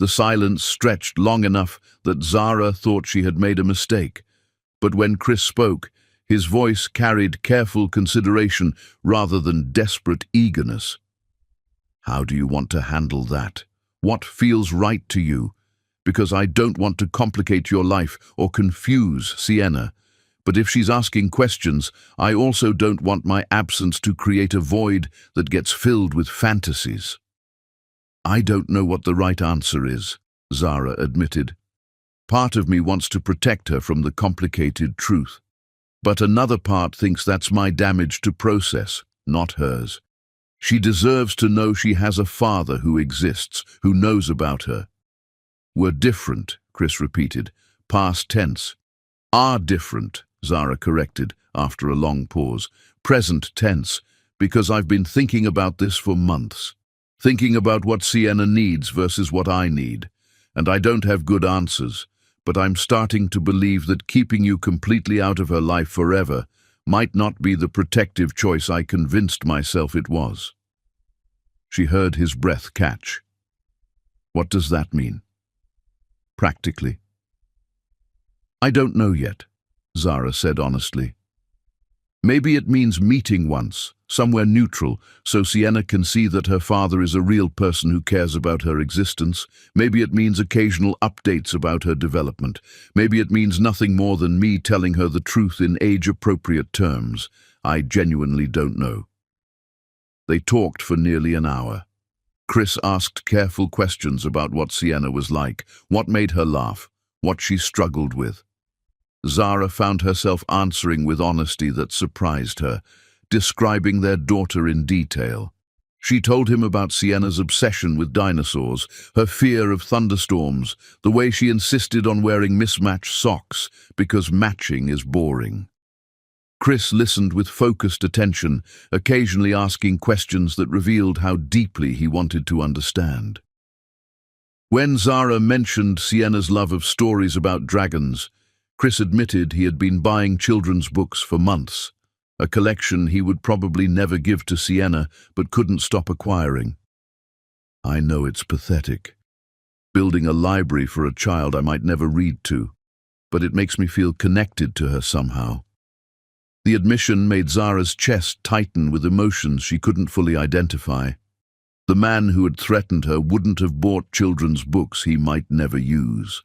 The silence stretched long enough that Zara thought she had made a mistake, but when Chris spoke, his voice carried careful consideration rather than desperate eagerness. How do you want to handle that? What feels right to you? Because I don't want to complicate your life or confuse Sienna. But if she's asking questions, I also don't want my absence to create a void that gets filled with fantasies. I don't know what the right answer is, Zara admitted. Part of me wants to protect her from the complicated truth. But another part thinks that's my damage to process, not hers. She deserves to know she has a father who exists, who knows about her. We're different, Chris repeated, past tense. Are different, Zara corrected after a long pause. Present tense, because I've been thinking about this for months. Thinking about what Sienna needs versus what I need. And I don't have good answers, but I'm starting to believe that keeping you completely out of her life forever might not be the protective choice I convinced myself it was. She heard his breath catch. What does that mean? Practically. I don't know yet, Zara said honestly. Maybe it means meeting once, somewhere neutral, so Sienna can see that her father is a real person who cares about her existence. Maybe it means occasional updates about her development. Maybe it means nothing more than me telling her the truth in age-appropriate terms. I genuinely don't know. They talked for nearly an hour. Chris asked careful questions about what Sienna was like, what made her laugh, what she struggled with. Zara found herself answering with honesty that surprised her, describing their daughter in detail. She told him about Sienna's obsession with dinosaurs, her fear of thunderstorms, the way she insisted on wearing mismatched socks because matching is boring. Chris listened with focused attention, occasionally asking questions that revealed how deeply he wanted to understand. When Zara mentioned Sienna's love of stories about dragons, Chris admitted he had been buying children's books for months, a collection he would probably never give to Sienna but couldn't stop acquiring. I know it's pathetic, building a library for a child I might never read to, but it makes me feel connected to her somehow. The admission made Zara's chest tighten with emotions she couldn't fully identify. The man who had threatened her wouldn't have bought children's books he might never use.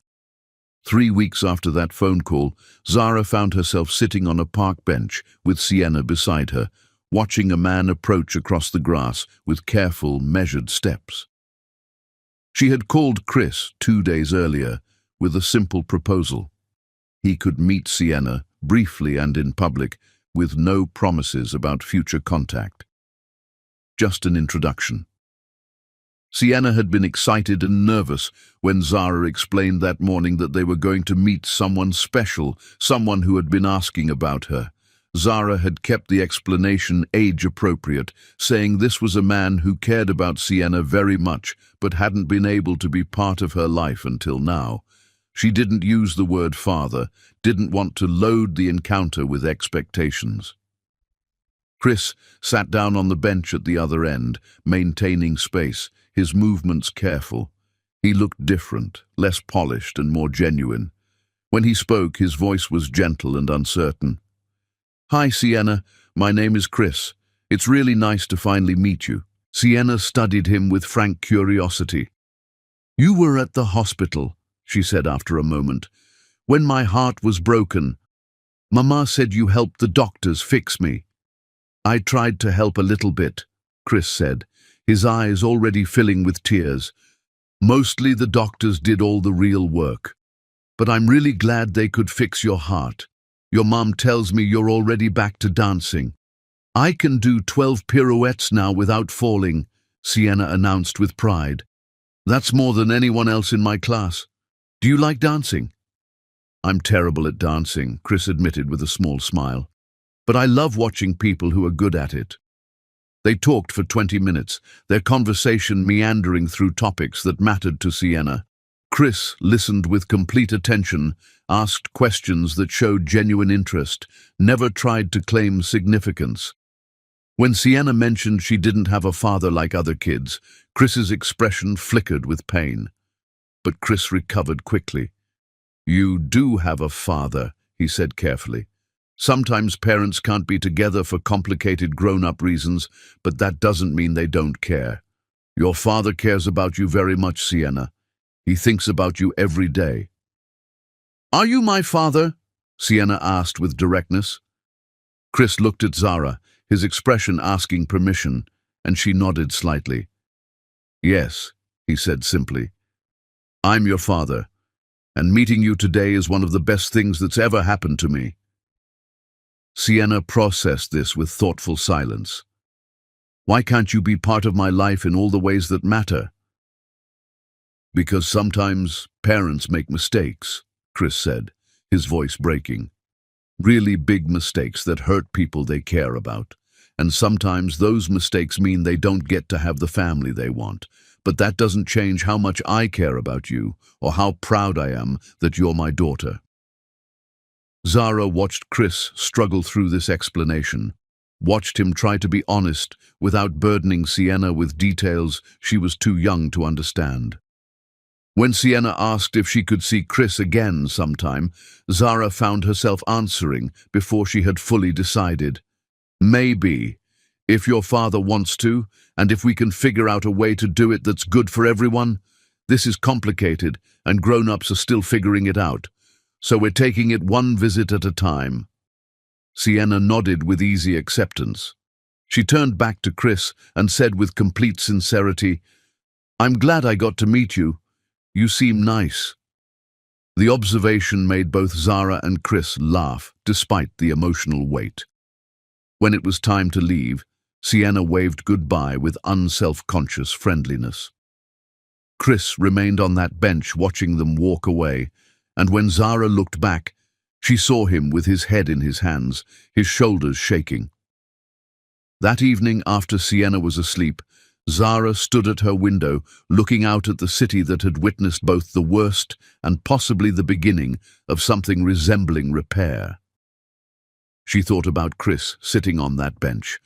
3 weeks after that phone call, Zara found herself sitting on a park bench with Sienna beside her, watching a man approach across the grass with careful, measured steps. She had called Chris 2 days earlier with a simple proposal. He could meet Sienna, briefly and in public, with no promises about future contact. Just an introduction. Sienna had been excited and nervous when Zara explained that morning that they were going to meet someone special, someone who had been asking about her. Zara had kept the explanation age-appropriate, saying this was a man who cared about Sienna very much but hadn't been able to be part of her life until now. She didn't use the word father, didn't want to load the encounter with expectations. Chris sat down on the bench at the other end, maintaining space, his movements careful. He looked different, less polished and more genuine. When he spoke, his voice was gentle and uncertain. Hi, Sienna. My name is Chris. It's really nice to finally meet you. Sienna studied him with frank curiosity. You were at the hospital, she said after a moment. When my heart was broken, Mama said you helped the doctors fix me. I tried to help a little bit, Chris said, his eyes already filling with tears. Mostly the doctors did all the real work. But I'm really glad they could fix your heart. Your mom tells me you're already back to dancing. I can do 12 pirouettes now without falling, Sienna announced with pride. That's more than anyone else in my class. Do you like dancing? I'm terrible at dancing, Chris admitted with a small smile. But I love watching people who are good at it. They talked for 20 minutes, their conversation meandering through topics that mattered to Sienna. Chris listened with complete attention, asked questions that showed genuine interest, never tried to claim significance. When Sienna mentioned she didn't have a father like other kids, Chris's expression flickered with pain. But Chris recovered quickly. "You do have a father," he said carefully. "Sometimes parents can't be together for complicated grown-up reasons, but that doesn't mean they don't care. Your father cares about you very much, Sienna. He thinks about you every day." "Are you my father?" Sienna asked with directness. Chris looked at Zara, his expression asking permission, and she nodded slightly. "Yes," he said simply. "I'm your father, and meeting you today is one of the best things that's ever happened to me." Sienna processed this with thoughtful silence. "Why can't you be part of my life in all the ways that matter?" "Because sometimes parents make mistakes," Chris said, his voice breaking. "Really big mistakes that hurt people they care about. And sometimes those mistakes mean they don't get to have the family they want. But that doesn't change how much I care about you, or how proud I am that you're my daughter." Zara watched Chris struggle through this explanation, watched him try to be honest without burdening Sienna with details she was too young to understand. When Sienna asked if she could see Chris again sometime, Zara found herself answering before she had fully decided. "Maybe, if your father wants to, and if we can figure out a way to do it that's good for everyone. This is complicated, and grown-ups are still figuring it out. So we're taking it one visit at a time." Sienna nodded with easy acceptance. She turned back to Chris and said with complete sincerity, "I'm glad I got to meet you. You seem nice." The observation made both Zara and Chris laugh, despite the emotional weight. When it was time to leave, Sienna waved goodbye with unself-conscious friendliness. Chris remained on that bench watching them walk away, and when Zara looked back, she saw him with his head in his hands, his shoulders shaking. That evening, after Sienna was asleep, Zara stood at her window, looking out at the city that had witnessed both the worst and possibly the beginning of something resembling repair. She thought about Chris sitting on that bench,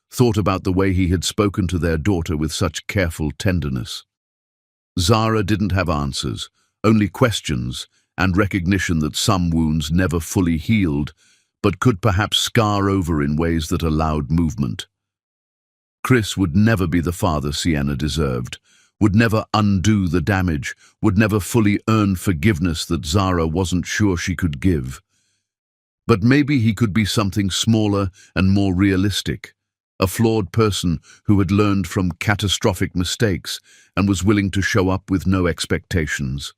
thought about the way he had spoken to their daughter with such careful tenderness. Zara didn't have answers, only questions, and recognition that some wounds never fully healed, but could perhaps scar over in ways that allowed movement. Chris would never be the father Sienna deserved, would never undo the damage, would never fully earn forgiveness that Zara wasn't sure she could give. But maybe he could be something smaller and more realistic, a flawed person who had learned from catastrophic mistakes and was willing to show up with no expectations.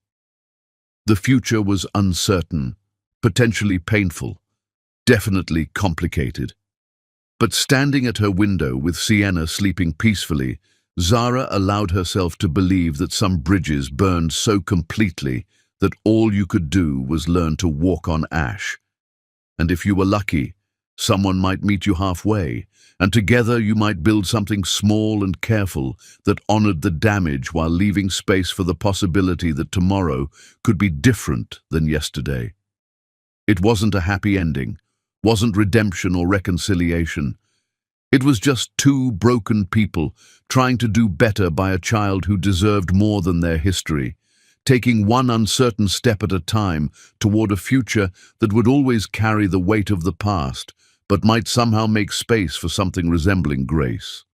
The future was uncertain, potentially painful, definitely complicated. But standing at her window with Sienna sleeping peacefully, Zara allowed herself to believe that some bridges burned so completely that all you could do was learn to walk on ash. And if you were lucky, someone might meet you halfway, and together you might build something small and careful that honored the damage while leaving space for the possibility that tomorrow could be different than yesterday. It wasn't a happy ending, wasn't redemption or reconciliation. It was just two broken people trying to do better by a child who deserved more than their history, taking one uncertain step at a time toward a future that would always carry the weight of the past, but might somehow make space for something resembling grace.